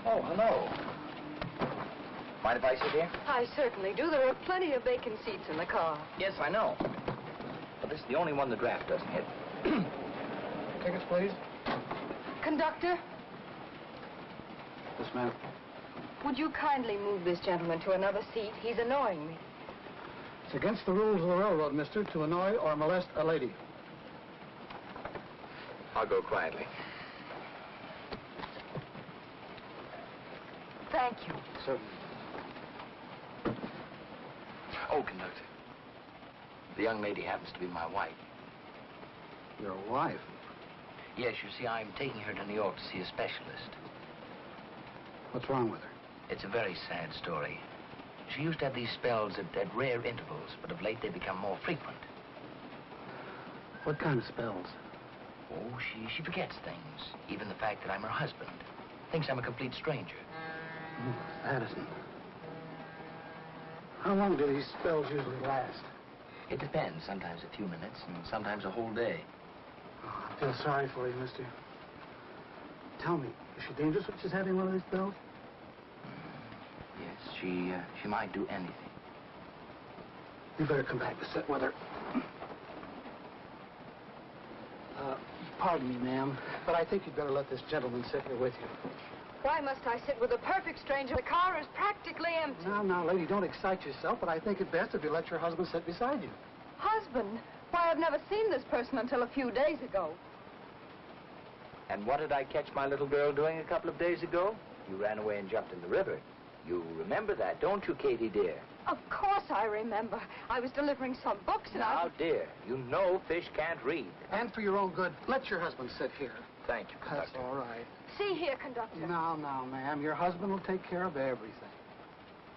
Oh, hello. Mind if I sit here? I certainly do. There are plenty of vacant seats in the car. Yes, I know. But this is the only one the draft doesn't hit. Tickets, please. Conductor, Yes, ma'am. would you kindly move this gentleman to another seat? He's annoying me. It's against the rules of the railroad, mister, to annoy or molest a lady. I'll go quietly. Thank you. Sir. Oh, conductor. The young lady happens to be my wife. Your wife? Yes, you see, I'm taking her to New York to see a specialist. What's wrong with her? It's a very sad story. She used to have these spells at rare intervals, but of late they've become more frequent. What kind of spells? Oh, she forgets things. Even the fact that I'm her husband. Thinks I'm a complete stranger. Oh, Addison. How long do these spells usually last? It depends. Sometimes a few minutes, and sometimes a whole day. Oh, I feel sorry for you, mister. Tell me, is she dangerous when she's having one of these spells? Yes, she might do anything. You better come back to sit with her. Pardon me, ma'am, but I think you'd better let this gentleman sit here with you. Why must I sit with a perfect stranger? The car is practically empty. Now, lady, don't excite yourself, but I think it best if you let your husband sit beside you. Husband? Why, I've never seen this person until a few days ago. And what did I catch my little girl doing a couple of days ago? You ran away and jumped in the river. You remember that, don't you, Katie, dear? Of course I remember. I was delivering some books and Now, dear, you know fish can't read. And for your own good, let your husband sit here. Thank you, That's conductor. all right. See here, conductor. Now, ma'am, your husband will take care of everything.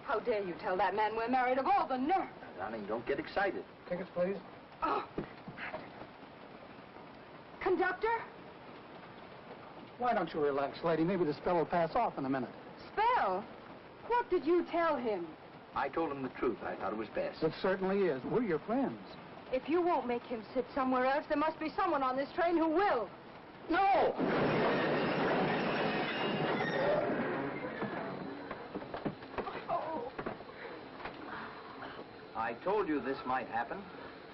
How dare you tell that man we're married? Of all the nerve. Darling, don't get excited. Tickets, please. Oh. Conductor? Why don't you relax, lady? Maybe the spell will pass off in a minute. Spell? What did you tell him? I told him the truth. I thought it was best. It certainly is. We're your friends. If you won't make him sit somewhere else, there must be someone on this train who will. No! I told you this might happen.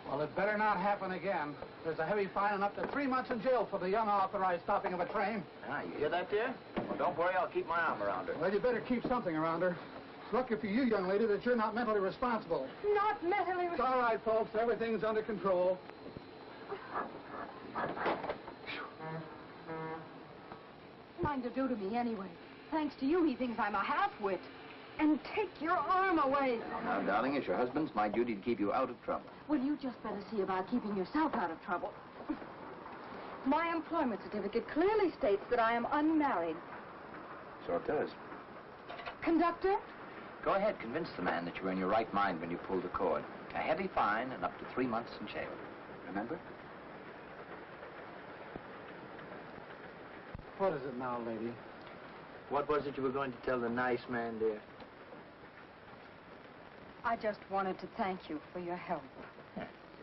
Well, it better not happen again. There's a heavy fine and up to 3 months in jail for the unauthorized stopping of a train. Ah, you hear that, dear? Well, don't worry. I'll keep my arm around her. Well, you better keep something around her. It's lucky for you, young lady, that you're not mentally responsible. Not mentally It's all right, folks. Everything's under control. Trying to do to me anyway. Thanks to you, he thinks I'm a half-wit. And take your arm away. Now, darling, it's your husband's my duty to keep you out of trouble. Well, you just better see about keeping yourself out of trouble. My employment certificate clearly states that I am unmarried. So it does. Conductor, Go ahead, convince the man that you were in your right mind when you pulled the cord. A heavy fine and up to 3 months in jail. Remember? What is it now, lady? What was it you were going to tell the nice man, dear? I just wanted to thank you for your help.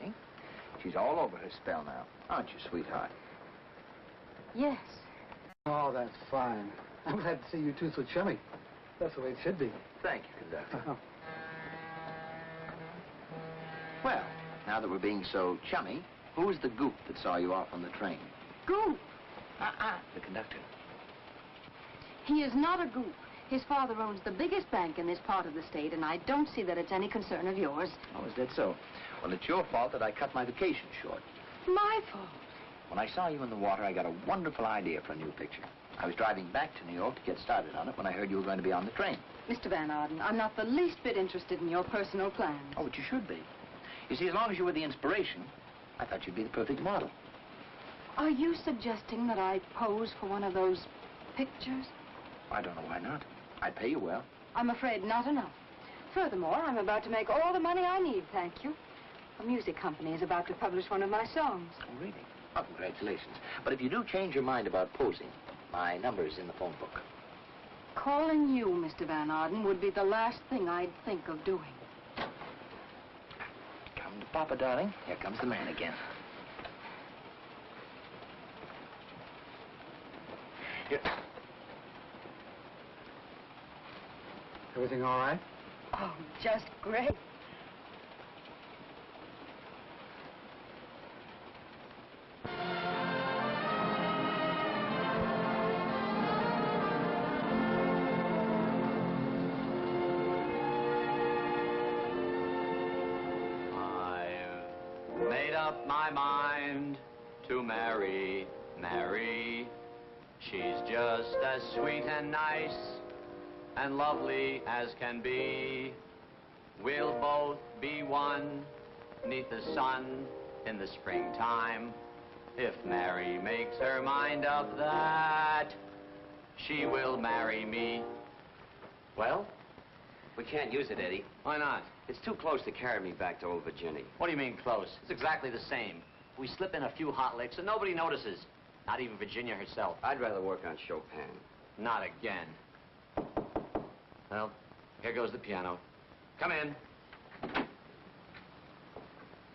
See? She's all over her spell now. Aren't you, sweetheart? Yes. Oh, that's fine. I'm glad to see you two so chummy. That's the way it should be. Thank you, conductor. Well, now that we're being so chummy, who was the goop that saw you off on the train? Goop? The conductor. He is not a goop. His father owns the biggest bank in this part of the state, and I don't see that it's any concern of yours. Oh, is that so? Well, it's your fault that I cut my vacation short. My fault. When I saw you in the water, I got a wonderful idea for a new picture. I was driving back to New York to get started on it when I heard you were going to be on the train. Mr. Van Arden, I'm not the least bit interested in your personal plans. Oh, but you should be. You see, as long as you were the inspiration, I thought you'd be the perfect model. Are you suggesting that I pose for one of those pictures? I don't know why not. I'd pay you well. I'm afraid not enough. Furthermore, I'm about to make all the money I need, thank you. A music company is about to publish one of my songs. Oh, really? Oh, congratulations. But if you do change your mind about posing, my number's in the phone book. Calling you, Mr. Van Arden, would be the last thing I'd think of doing. Come to Papa, darling. Here comes the man again. Here. Everything all right? Oh, just great. I've made up my mind to marry Mary. She's just as sweet and nice and lovely as can be. We'll both be one 'neath the sun in the springtime. If Mary makes her mind up that she will marry me. Well, we can't use it, Eddie. Why not? It's too close to carry me back to old Virginia. What do you mean close? It's exactly the same. We slip in a few hot licks and nobody notices. Not even Virginia herself. I'd rather work on Chopin. Not again. Well, here goes the piano. Come in.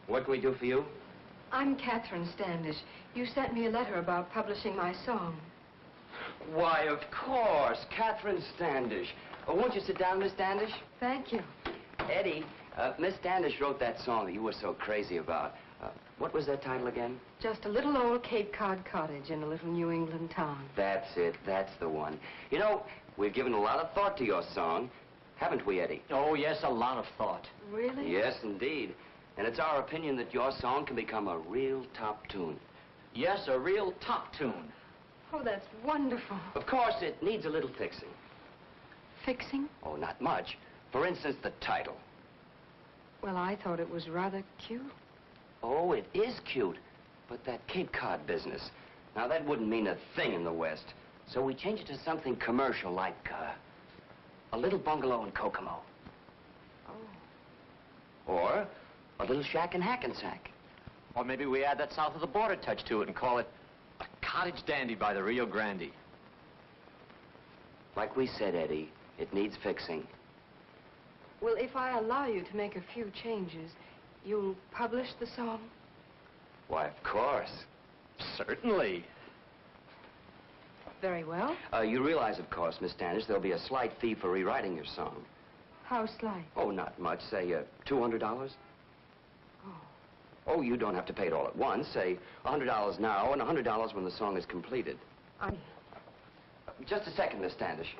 What can we do for you? I'm Catherine Standish. You sent me a letter about publishing my song. Why, of course, Catherine Standish. Oh, won't you sit down, Miss Standish? Thank you. Eddie, Miss Standish wrote that song that you were so crazy about. What was that title again? Just a little old Cape Cod cottage in a little New England town. That's it. That's the one. You know, we've given a lot of thought to your song. Haven't we, Eddie? Oh, yes, a lot of thought. Really? Yes, indeed. And it's our opinion that your song can become a real top tune. Yes, a real top tune. Oh, that's wonderful. Of course, it needs a little fixing. Fixing? Oh, not much. For instance, the title. Well, I thought it was rather cute. Oh, it is cute. But that Cape Cod business, now that wouldn't mean a thing in the West. So we changed it to something commercial, like a little bungalow in Kokomo. Oh. Or a little shack in Hackensack. Or maybe we add that south of the border touch to it and call it a cottage dandy by the Rio Grande. Like we said, Eddie, it needs fixing. Well, if I allow you to make a few changes, you'll publish the song? Why, of course. Certainly. Very well. You realize, of course, Miss Standish, there'll be a slight fee for rewriting your song. How slight? Oh, not much. Say, $200? Oh. Oh, you don't have to pay it all at once. Say, $100 now and $100 when the song is completed. Just a second, Miss Standish.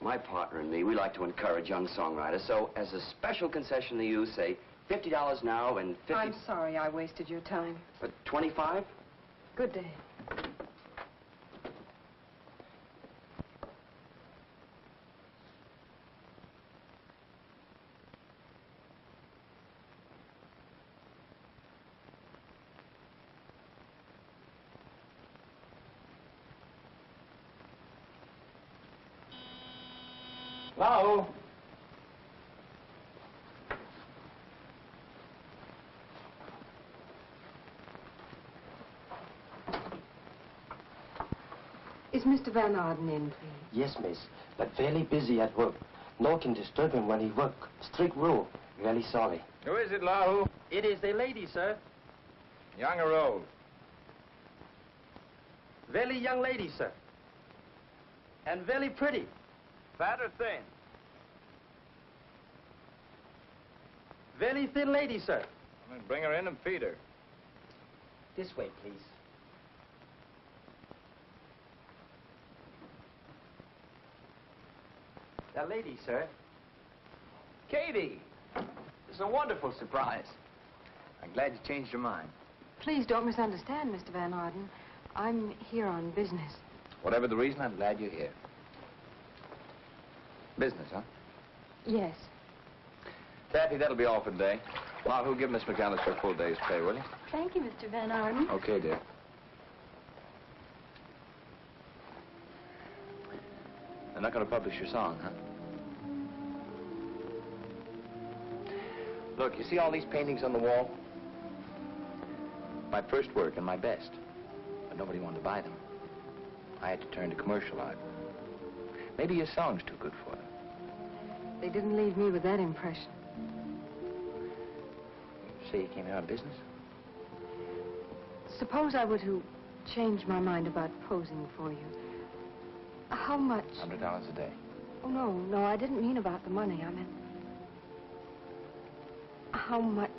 My partner and me, we like to encourage young songwriters, so as a special concession to you, say, $50 now and $50... I'm sorry I wasted your time. 25? Good day. Hello? Is Mr. Van Arden in, please? Yes, miss, but very busy at work. No can disturb him when he work. Strict rule. Very sorry. Who is it, Lahu? It is a lady, sir. Young or old? Very young lady, sir. And very pretty. Fat or thin? Very thin lady, sir. Then bring her in and feed her. This way, please. The lady, sir. Katie! It's a wonderful surprise. I'm glad you changed your mind. Please don't misunderstand, Mr. Van Arden. I'm here on business. Whatever the reason, I'm glad you're here. Business, huh? Yes. Kathy, that'll be all for today. Lahu, give Miss McAllister a full day's pay, will you? Thank you, Mr. Van Arden. Okay, dear. They're not going to publish your song, huh? Look, you see all these paintings on the wall? My first work and my best. But nobody wanted to buy them. I had to turn to commercial art. Maybe your song's too good for them. They didn't leave me with that impression. Say you came out of business? Suppose I were to change my mind about posing for you. How much? $100 a day. Oh, no, I didn't mean about the money. I meant... How much?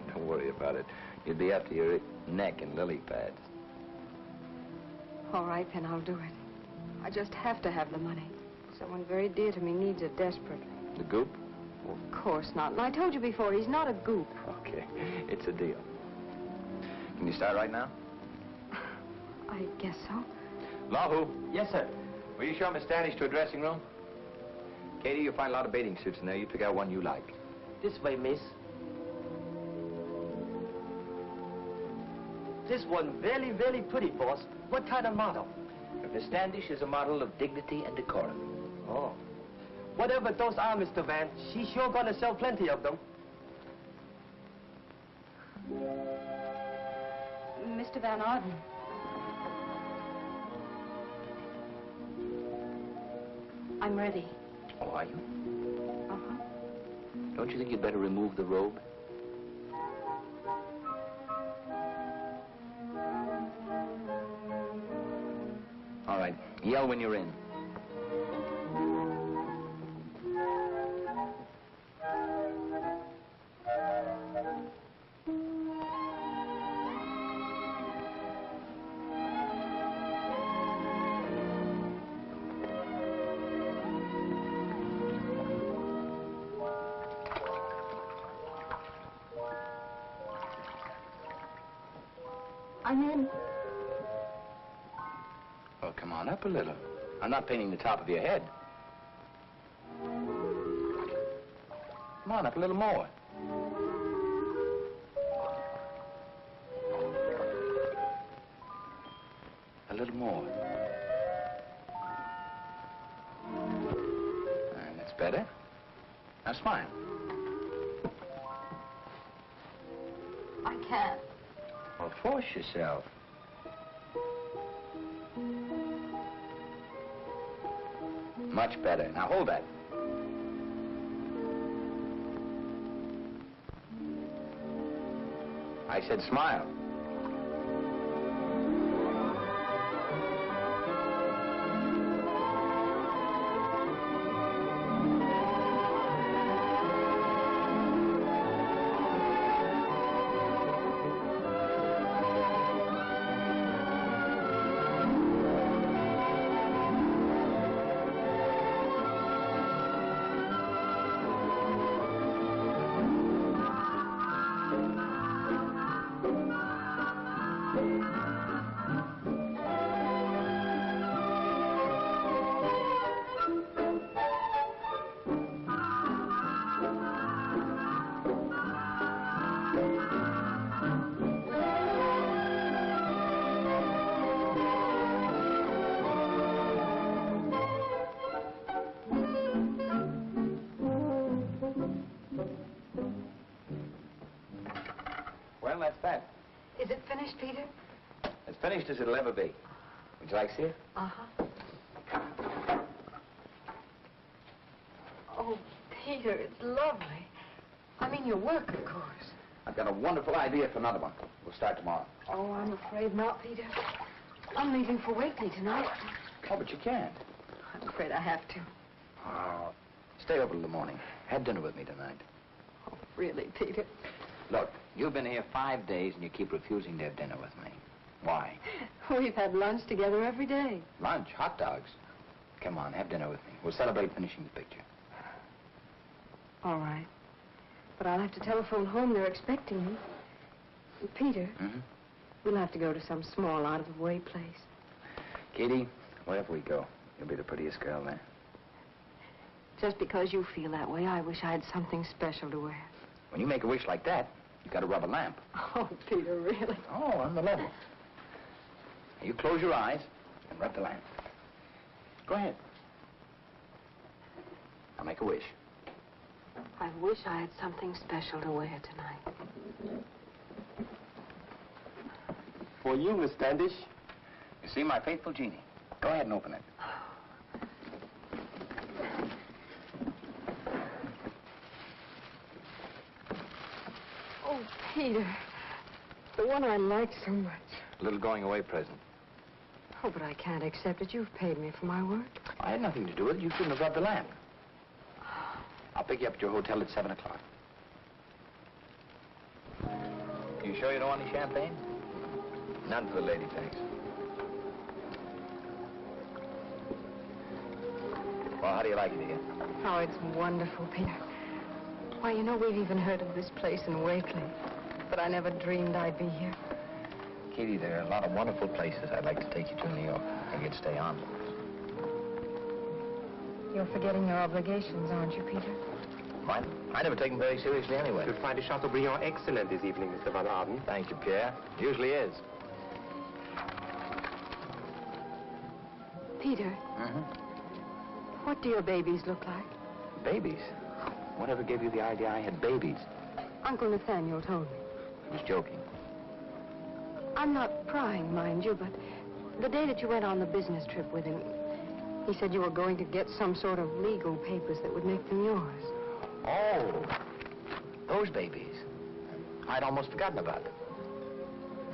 Don't worry about it. You'd be up to your neck in lily pads. All right, then I'll do it. I just have to have the money. Someone very dear to me needs it desperately. The goop? Of course not. And I told you before, he's not a goop. Okay, it's a deal. Can you start right now? I guess so. Lahu. Yes, sir. Will you show Miss Standish to a dressing room? Katie, you'll find a lot of bathing suits in there. You pick out one you like. This way, miss. This one very, very pretty, boss. What kind of model? Miss Standish is a model of dignity and decorum. Oh. Whatever those are, Mr. Van, she's sure gonna sell plenty of them. Mr. Van Arden. I'm ready. Oh, are you? Uh-huh. Don't you think you'd better remove the robe? All right. Yell when you're in. I'm in. Well, come on up a little. I'm not painting the top of your head. Come on up a little more. A little more. And that's better. Now smile. I can't. Well, force yourself. Much better. Now hold that. I said smile. Well, that's that. Is it finished, Peter? As finished as it'll ever be. Would you like to see it? Uh-huh. Oh, Peter, it's lovely. I mean, your work, of course. I've got a wonderful idea for another one. We'll start tomorrow. Oh, I'm afraid not, Peter. I'm leaving for Wakely tonight. Oh, but you can't. I'm afraid I have to. Oh, stay over till the morning. Have dinner with me tonight. Oh, really, Peter? Look, you've been here 5 days and you keep refusing to have dinner with me. Why? We've had lunch together every day. Lunch? Hot dogs? Come on, have dinner with me. We'll celebrate finishing the picture. All right. But I'll have to telephone home. They're expecting me. Peter, we'll have to go to some small, out-of-the-way place. Katie, wherever we go, you'll be the prettiest girl there. Just because you feel that way, I wish I had something special to wear. When you make a wish like that, you've got to rub a lamp. Oh, Peter, really? Oh, on the level. You close your eyes and rub the lamp. Go ahead. I'll make a wish. I wish I had something special to wear tonight. For you, Miss Standish. You see, my faithful genie. Go ahead and open it. Oh, Peter. The one I like so much. A little going-away present. Oh, but I can't accept it. You've paid me for my work. I had nothing to do with it. You shouldn't have rubbed the lamp. I'll pick you up at your hotel at 7 o'clock. You sure you don't want any champagne? None for the lady, thanks. Well, how do you like it here? Oh, it's wonderful, Peter. Why, you know, we've even heard of this place in Wakely. But I never dreamed I'd be here. Katie, there are a lot of wonderful places I'd like to take you to in New York. And you'd stay on. You're forgetting your obligations, aren't you, Peter? Mine? I never take them very seriously anyway. You'll find the Chateaubriand excellent this evening, Mr. Van Arden. Thank you, Pierre. Usually is. Peter. What do your babies look like? Babies? Whatever gave you the idea I had babies? Uncle Nathaniel told me. I was joking. I'm not prying, mind you, but the day that you went on the business trip with him, he said you were going to get some sort of legal papers that would make them yours. Oh, those babies. I'd almost forgotten about them.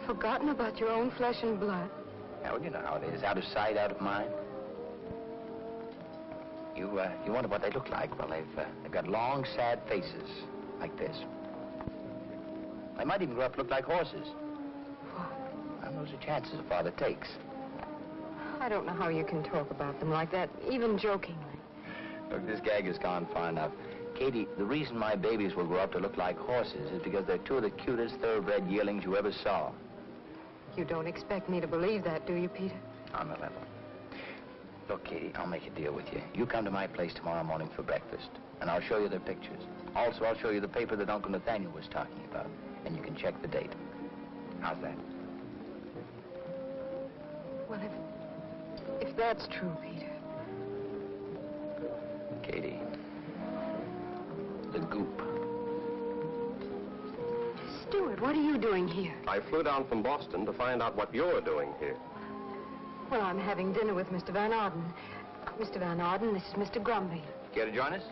Forgotten about your own flesh and blood? Yeah, well, you know how it is. Out of sight, out of mind. You wonder what they look like. Well, they've got long, sad faces, like this. They might even grow up to look like horses. Well, those are chances a father takes. I don't know how you can talk about them like that, even jokingly. Look, this gag has gone far enough. Katie, the reason my babies will grow up to look like horses is because they're two of the cutest thoroughbred yearlings you ever saw. You don't expect me to believe that, do you, Peter? On the level. Look, Katie, I'll make a deal with you. You come to my place tomorrow morning for breakfast, and I'll show you their pictures. Also, I'll show you the paper that Uncle Nathaniel was talking about, and you can check the date. How's that? Well, if that's true, Peter. Katie, the goop. Stuart, what are you doing here? I flew down from Boston to find out what you're doing here. Well, I'm having dinner with Mr. Van Arden. Mr. Van Arden, this is Mr. Grumby. Care to join us?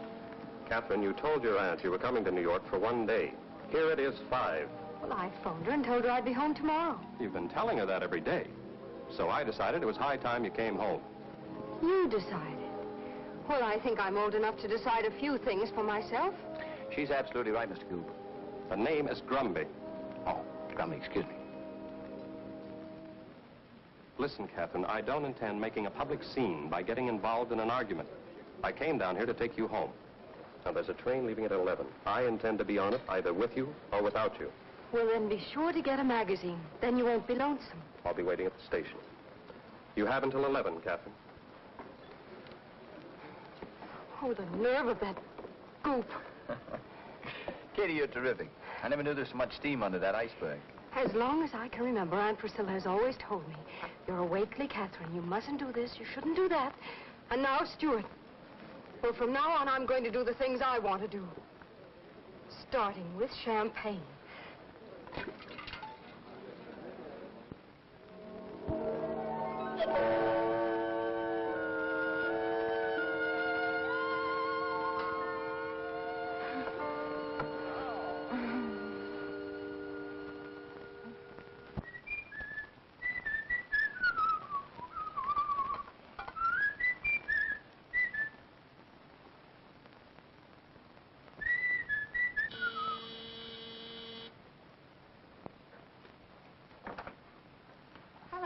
Catherine, you told your aunt you were coming to New York for 1 day. Here it is 5. Well, I phoned her and told her I'd be home tomorrow. You've been telling her that every day. So I decided it was high time you came home. You decided? Well, I think I'm old enough to decide a few things for myself. She's absolutely right, Mr. Goop. The name is Grumby. Oh, Grumby, excuse me. Listen, Catherine, I don't intend making a public scene by getting involved in an argument. I came down here to take you home. Now, there's a train leaving at 11. I intend to be on it either with you or without you. Well, then be sure to get a magazine. Then you won't be lonesome. I'll be waiting at the station. You have until 11, Catherine. Oh, the nerve of that goop. Katie, you're terrific. I never knew there was so much steam under that iceberg. As long as I can remember, Aunt Priscilla has always told me, you're a Wakely Catherine. You mustn't do this. You shouldn't do that. And now, Stuart. Well, from now on, I'm going to do the things I want to do. Starting with champagne.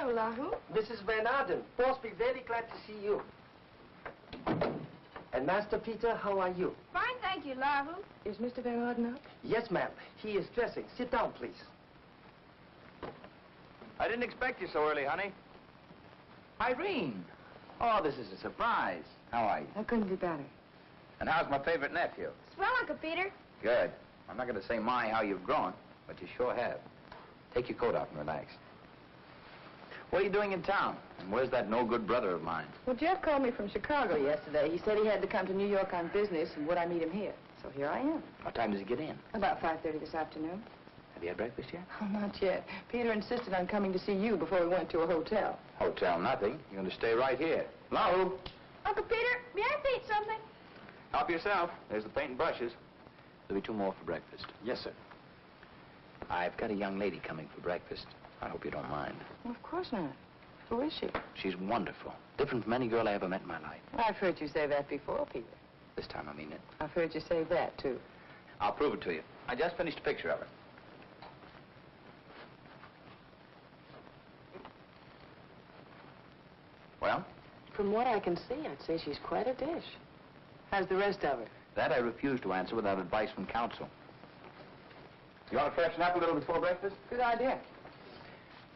Hello, Lahu. Mrs. Van Arden, boss be very glad to see you. And Master Peter, how are you? Fine, thank you, Lahu. Is Mr. Van Arden up? Yes, ma'am. He is dressing. Sit down, please. I didn't expect you so early, honey. Irene! Oh, this is a surprise. How are you? I couldn't be better. And how's my favorite nephew? Swell, Uncle Peter. Good. I'm not going to say how you've grown, but you sure have. Take your coat off and relax. What are you doing in town? And where's that no-good brother of mine? Well, Jeff called me from Chicago yesterday. He said he had to come to New York on business, and would I meet him here? So here I am. What time does he get in? About 5:30 this afternoon. Have you had breakfast yet? Oh, not yet. Peter insisted on coming to see you before we went to a hotel. Hotel, nothing. You're going to stay right here. Lahu! Uncle Peter, may I paint something? Help yourself. There's the paint and brushes. There'll be 2 more for breakfast. Yes, sir. I've got a young lady coming for breakfast. I hope you don't mind. Well, of course not. Who is she? She's wonderful. Different from any girl I ever met in my life. I've heard you say that before, Peter. This time I mean it. I've heard you say that, too. I'll prove it to you. I just finished a picture of her. Well? From what I can see, I'd say she's quite a dish. How's the rest of her? That I refuse to answer without advice from counsel. You want to freshen up a little before breakfast? Good idea.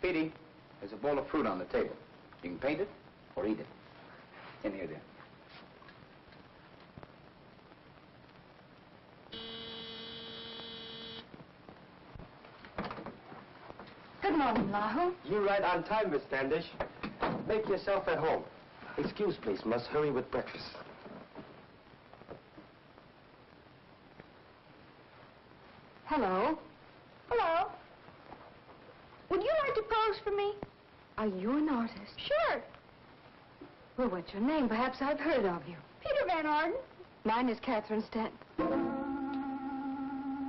Petey, there's a bowl of fruit on the table. You can paint it or eat it. In here, dear. Good morning, Lahu. You right on time, Miss Standish. Make yourself at home. Excuse, please. Must hurry with breakfast. Hello. Hello. Would you like to pose for me? Are you an artist? Sure. Well, what's your name? Perhaps I've heard of you. Peter Van Arden. Mine is Catherine Stanton.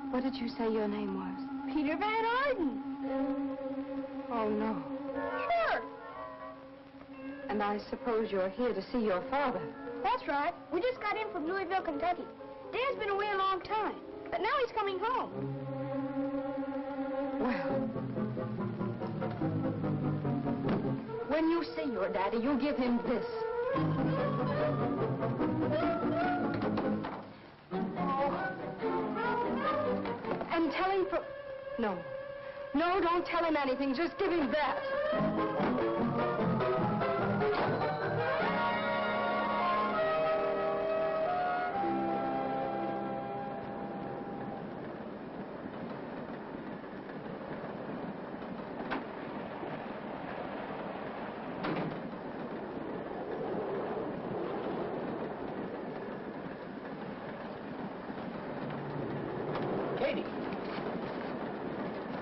What did you say your name was? Peter Van Arden. Oh, no. Sure. And I suppose you're here to see your father. That's right. We just got in from Louisville, Kentucky. Dad's been away a long time, but now he's coming home. Well, when you see your daddy, you give him this. And tell him from... No. No, don't tell him anything. Just give him that. Katie!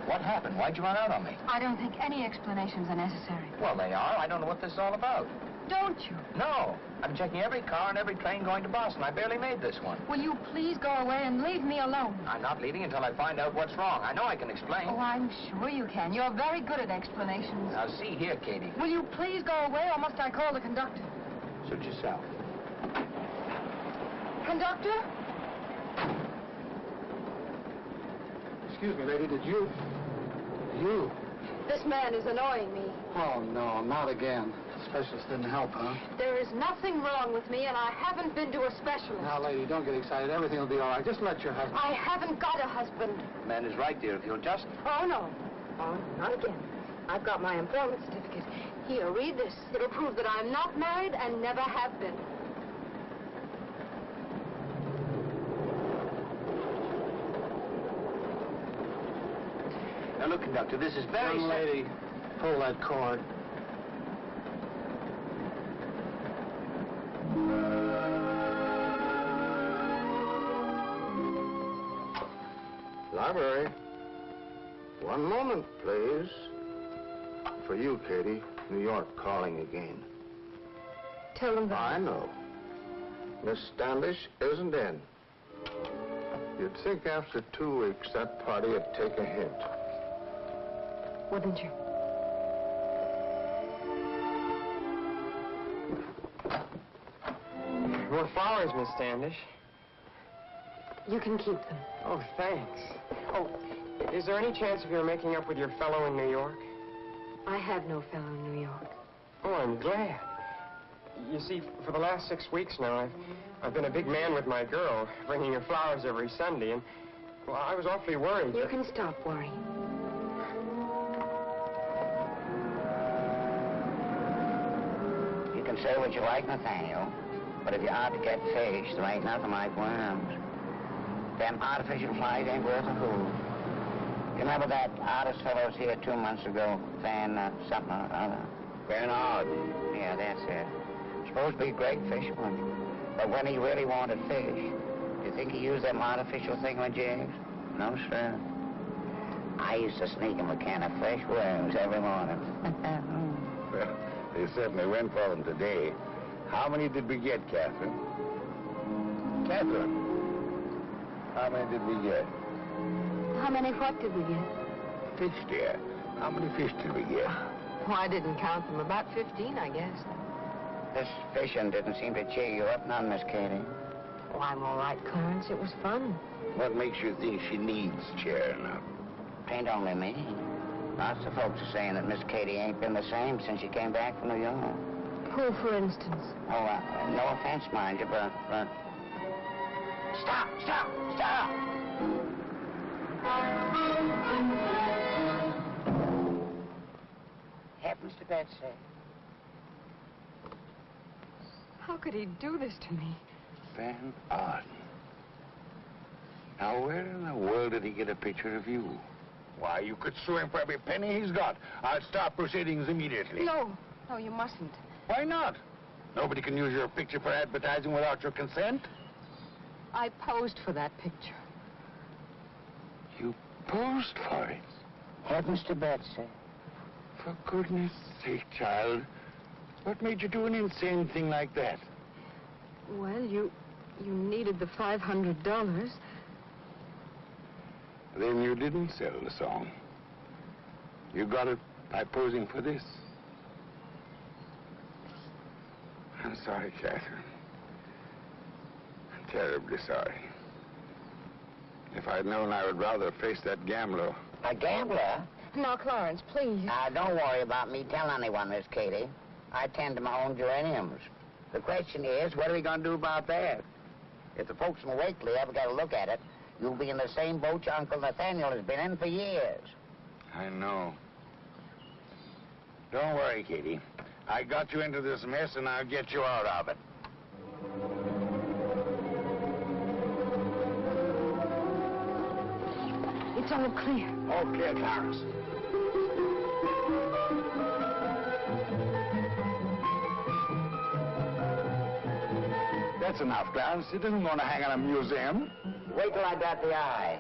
What happened? Why'd you run out on me? I don't think any explanations are necessary. Well, they are. I don't know what this is all about. Don't you? No. I'm checking every car and every train going to Boston. I barely made this one. Will you please go away and leave me alone? I'm not leaving until I find out what's wrong. I know I can explain. Oh, I'm sure you can. You're very good at explanations. Now, see here, Katie. Will you please go away, or must I call the conductor? Suit yourself. Conductor? Excuse me, lady, did you? You? This man is annoying me. Oh, no, not again. Specialist didn't help, huh? There is nothing wrong with me, and I haven't been to a specialist. Now, lady, don't get excited. Everything will be all right. Just let your husband... I haven't got a husband. The man is right, dear. If you'll just... Oh, no. Oh, not again. I've got my employment certificate. Here, read this. It'll prove that I'm not married and never have been. Now, look, conductor, this is very... Young lady, pull that cord. Library. One moment, please. For you, Katie. New York calling again. Tell them that. I know. Miss Standish isn't in. You'd think after 2 weeks that party would take a hint. Wouldn't you? More flowers, Miss Standish. You can keep them. Oh, thanks. Oh, is there any chance of your making up with your fellow in New York? I have no fellow in New York. Oh, I'm glad. You see, for the last 6 weeks now, I've been a big man with my girl, bringing her flowers every Sunday, and, well, I was awfully worried. You can stop worrying. You can say what you like, Nathaniel, but if you're out to get fish, there ain't nothing like worms. Them artificial flies ain't worth a hoot. You remember that artist fellow was here 2 months ago, saying something or other? Bernard. Yeah, that's it. Supposed to be a great fisherman. But when he really wanted fish, do you think he used them artificial thingamajigs? No, sir. I used to sneak him a can of fresh worms every morning. Well, they certainly went for them today. How many did we get, Catherine? Catherine, how many did we get? How many what did we get? Fish, dear. How many fish did we get? Oh, I didn't count them. About 15, I guess. This fishing didn't seem to cheer you up none, Miss Katie. Oh, I'm all right, Clarence. It was fun. What makes you think she needs cheering up? Ain't only me. Lots of folks are saying that Miss Katie ain't been the same since she came back from New York. Who, for instance? Oh, no offense, mind you, but... Stop! Stop! Stop! Heavens to Betsy. How could he do this to me? Van Arden. Now, where in the world did he get a picture of you? Why, you could sue him for every penny he's got. I'll stop proceedings immediately. No, you mustn't. Why not? Nobody can use your picture for advertising without your consent. I posed for that picture. You posed for it? Heavens to Betsy. For goodness sake, child. What made you do an insane thing like that? Well, you needed the $500. Then you didn't sell the song. You got it by posing for this. I'm sorry, Catherine. I'm terribly sorry. If I'd known, I would rather face that gambler. A gambler? Now, Clarence, please. Now, don't worry about me telling anyone, Miss Katie. I tend to my own geraniums. The question is, what are we going to do about that? If the folks from Wakely ever got a look at it, you'll be in the same boat your Uncle Nathaniel has been in for years. I know. Don't worry, Katie. I got you into this mess, and I'll get you out of it. It's all clear. All clear, Clarence. That's enough, Clarence. It isn't going to hang in a museum. Wait till I dot the I.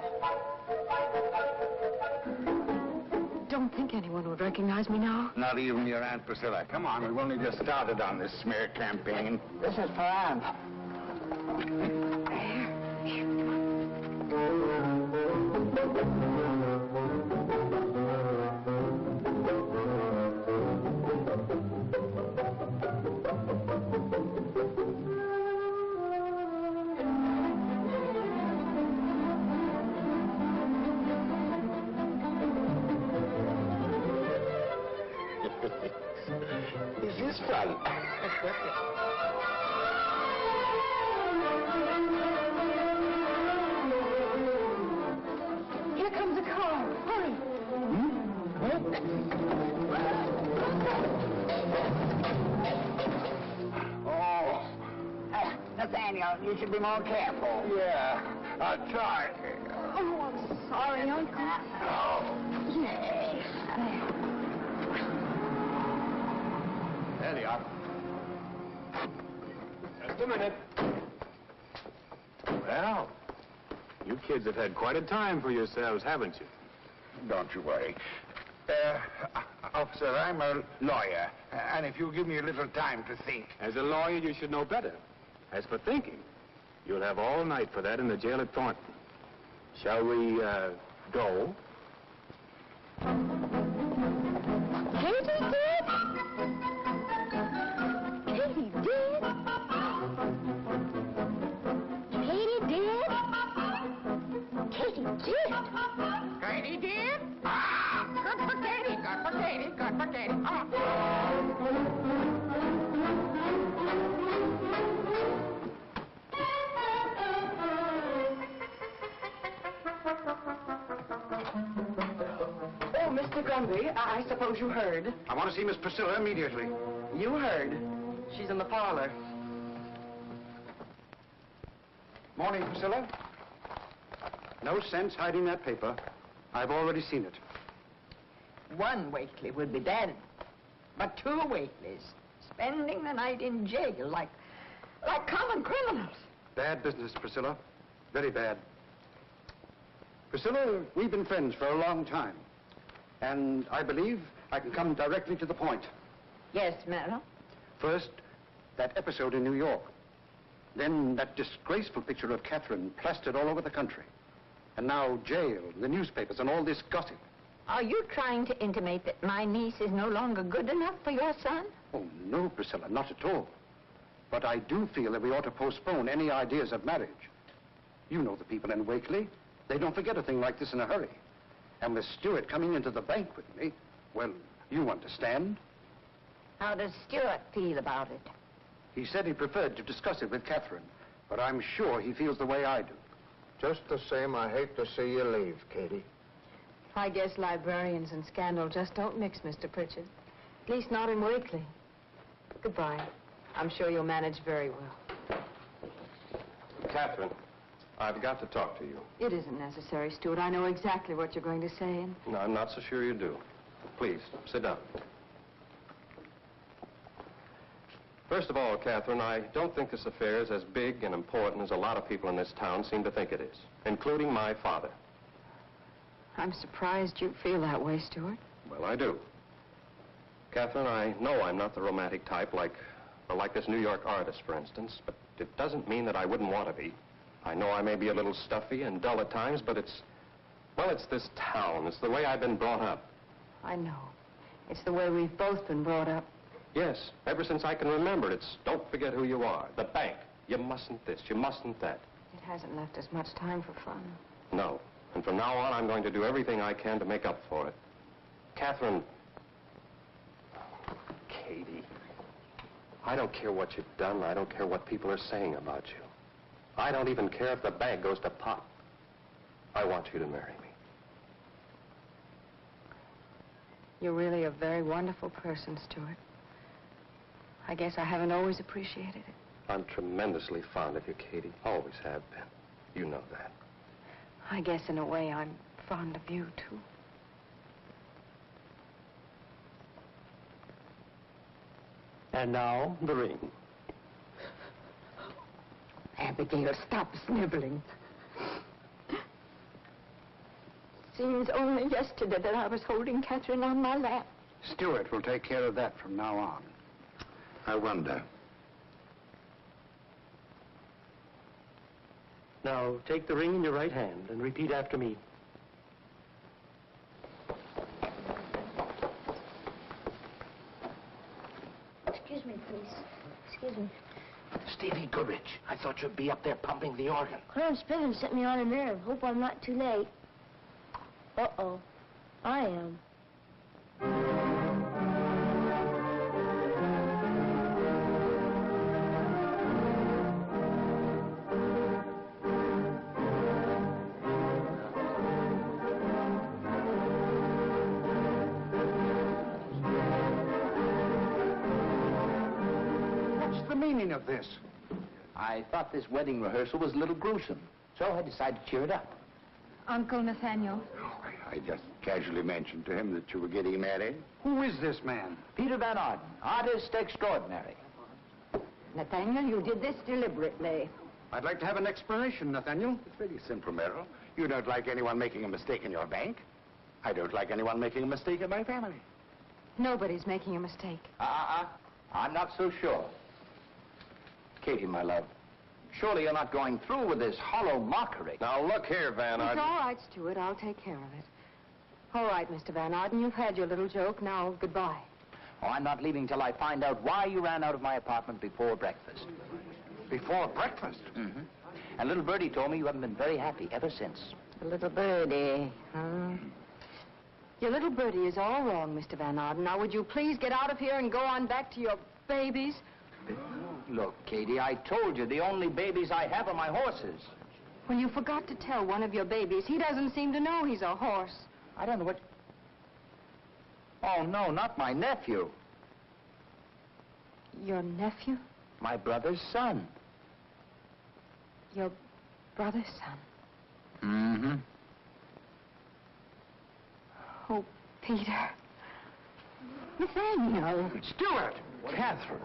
Don't think anyone would recognize me now. Not even your Aunt Priscilla. Come on, we've only just started on this smear campaign. This is for Aunt. This is fun. Here comes a car. Hurry. Oh. Nathaniel, you should be more careful. Yeah, I'll try. Oh, I'm sorry, Uncle. Oh. Yes. There they are. Just a minute. Well, you kids have had quite a time for yourselves, haven't you? Don't you worry. Officer, I'm a lawyer, and if you'll give me a little time to think... As a lawyer, you should know better. As for thinking, you'll have all night for that in the jail at Thornton. Shall we, go? Katie did? Katie did? Katie did? Katie did? Katie did? Ah, good for Katie, good for Katie. Katie. Good for Katie. Oh, Mr. Grundy, I suppose you heard. I want to see Miss Priscilla immediately. You heard. She's in the parlor. Morning, Priscilla. No sense hiding that paper. I've already seen it. One Wakely will be dead, but two Wakeleys spending the night in jail like common criminals. Bad business, Priscilla. Very bad. Priscilla, we've been friends for a long time. And I believe I can come directly to the point. Yes, Merrill. First, that episode in New York. Then that disgraceful picture of Catherine plastered all over the country. And now jail, the newspapers, and all this gossip. Are you trying to intimate that my niece is no longer good enough for your son? Oh, no, Priscilla, not at all. But I do feel that we ought to postpone any ideas of marriage. You know the people in Wakely. They don't forget a thing like this in a hurry. And with Stewart coming into the bank with me, well, you understand. How does Stewart feel about it? He said he preferred to discuss it with Catherine, but I'm sure he feels the way I do. Just the same, I hate to see you leave, Katie. I guess librarians and scandal just don't mix, Mr. Pritchard. At least not in Wakely. Goodbye. I'm sure you'll manage very well. Catherine, I've got to talk to you. It isn't necessary, Stuart. I know exactly what you're going to say, and... No, I'm not so sure you do. Please, sit down. First of all, Catherine, I don't think this affair is as big and important as a lot of people in this town seem to think it is, including my father. I'm surprised you feel that way, Stuart. Well, I do. Catherine, I know I'm not the romantic type like this New York artist, for instance, but it doesn't mean that I wouldn't want to be. I know I may be a little stuffy and dull at times, but it's this town. It's the way I've been brought up. I know. It's the way we've both been brought up. Yes, ever since I can remember, it's don't forget who you are. The bank. You mustn't this, you mustn't that. It hasn't left us much time for fun. No. And from now on, I'm going to do everything I can to make up for it. Catherine. Katie. I don't care what you've done. I don't care what people are saying about you. I don't even care if the bank goes to pot. I want you to marry me. You're really a very wonderful person, Stuart. I guess I haven't always appreciated it. I'm tremendously fond of you, Katie. Always have been. You know that. I guess in a way I'm fond of you, too. And now, the ring. Abigail, stop sniveling. Seems only yesterday that I was holding Catherine on my lap. Stewart will take care of that from now on. I wonder. Now, take the ring in your right hand and repeat after me. Excuse me, please. Excuse me. Stevie Goodrich, I thought you'd be up there pumping the organ. Clarence Bivens sent me on a nerve. Hope I'm not too late. Uh-oh. I am. What's the meaning of this? I thought this wedding rehearsal was a little gruesome, so I decided to cheer it up. Uncle Nathaniel. I just casually mentioned to him that you were getting married. Who is this man? Peter Van Arden, artist extraordinary. Nathaniel, you did this deliberately. I'd like to have an explanation, Nathaniel. It's very simple, Merrill. You don't like anyone making a mistake in your bank. I don't like anyone making a mistake in my family. Nobody's making a mistake. I'm not so sure. Katie, my love, surely you're not going through with this hollow mockery. Now, look here, Van It's Arden. all right, Stuart. I'll take care of it. All right, Mr. Van Arden, you've had your little joke. Now, goodbye. Oh, I'm not leaving till I find out why you ran out of my apartment before breakfast. Before breakfast? Mm-hmm. And little Birdie told me you haven't been very happy ever since. The little birdie, huh? Your little birdie is all wrong, Mr. Van Arden. Now, would you please get out of here and go on back to your babies? Look, Katie, I told you the only babies I have are my horses. Well, you forgot to tell one of your babies. He doesn't seem to know he's a horse. I don't know what... Oh, no, not my nephew. Your nephew? My brother's son. Your brother's son? Mm-hmm. Oh, Peter. Nathaniel. Stuart! Catherine.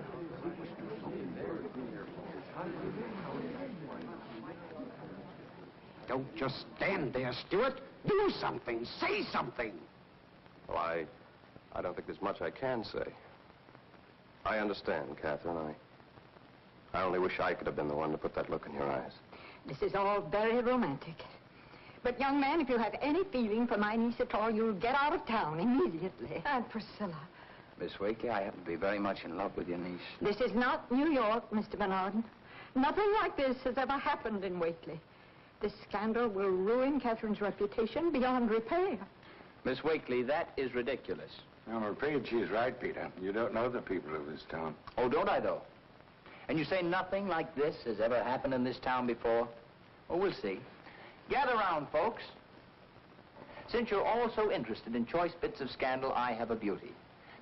Don't just stand there, Stuart. Do something. Say something. Well, I don't think there's much I can say. I understand, Catherine. I only wish I could have been the one to put that look in your eyes. This is all very romantic. But, young man, if you have any feeling for my niece at all, you'll get out of town immediately. Aunt Priscilla. Miss Wakely, I happen to be very much in love with your niece. This is not New York, Mr. Van Arden. Nothing like this has ever happened in Wakely. This scandal will ruin Catherine's reputation beyond repair. Miss Wakely, that is ridiculous. I'm afraid she's right, Peter. You don't know the people of this town. Oh, don't I, though? And you say nothing like this has ever happened in this town before? Oh, we'll see. Gather round, folks. Since you're all so interested in choice bits of scandal, I have a beauty.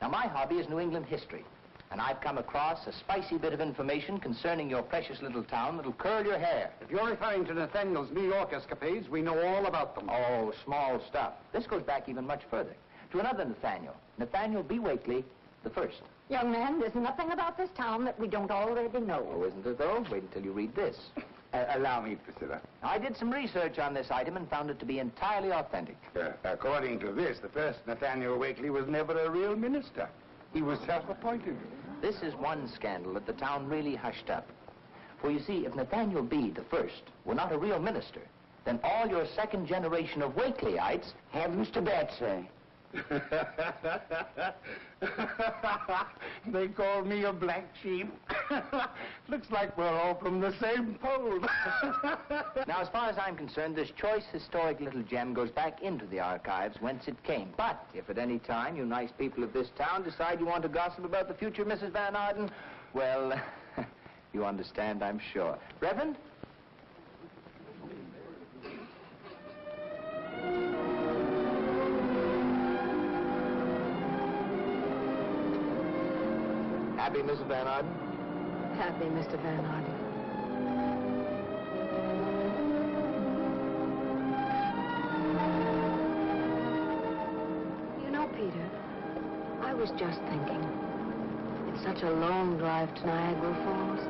Now, my hobby is New England history, and I've come across a spicy bit of information concerning your precious little town that'll curl your hair. If you're referring to Nathaniel's New York escapades, we know all about them. Oh, small stuff. This goes back even much further, to another Nathaniel, Nathaniel B. Wakely the first. Young man, there's nothing about this town that we don't already know. Oh, isn't there, though? Wait until you read this. Allow me, Priscilla. I did some research on this item and found it to be entirely authentic. According to this, the first Nathaniel Wakely was never a real minister. He was self-appointed. This is one scandal that the town really hushed up. For you see, if Nathaniel B. the first were not a real minister, then all your second generation of Wakelyites... Heavens to Betsy. They call me a black sheep. Looks like we're all from the same pole. Now, as far as I'm concerned, this choice historic little gem goes back into the archives whence it came. But if at any time you nice people of this town decide you want to gossip about the future Mrs. Van Arden, well, you understand, I'm sure. Reverend? Happy, Mrs. Van Arden? Happy, Mr. Van Arden. You know, Peter, I was just thinking. It's such a long drive to Niagara Falls.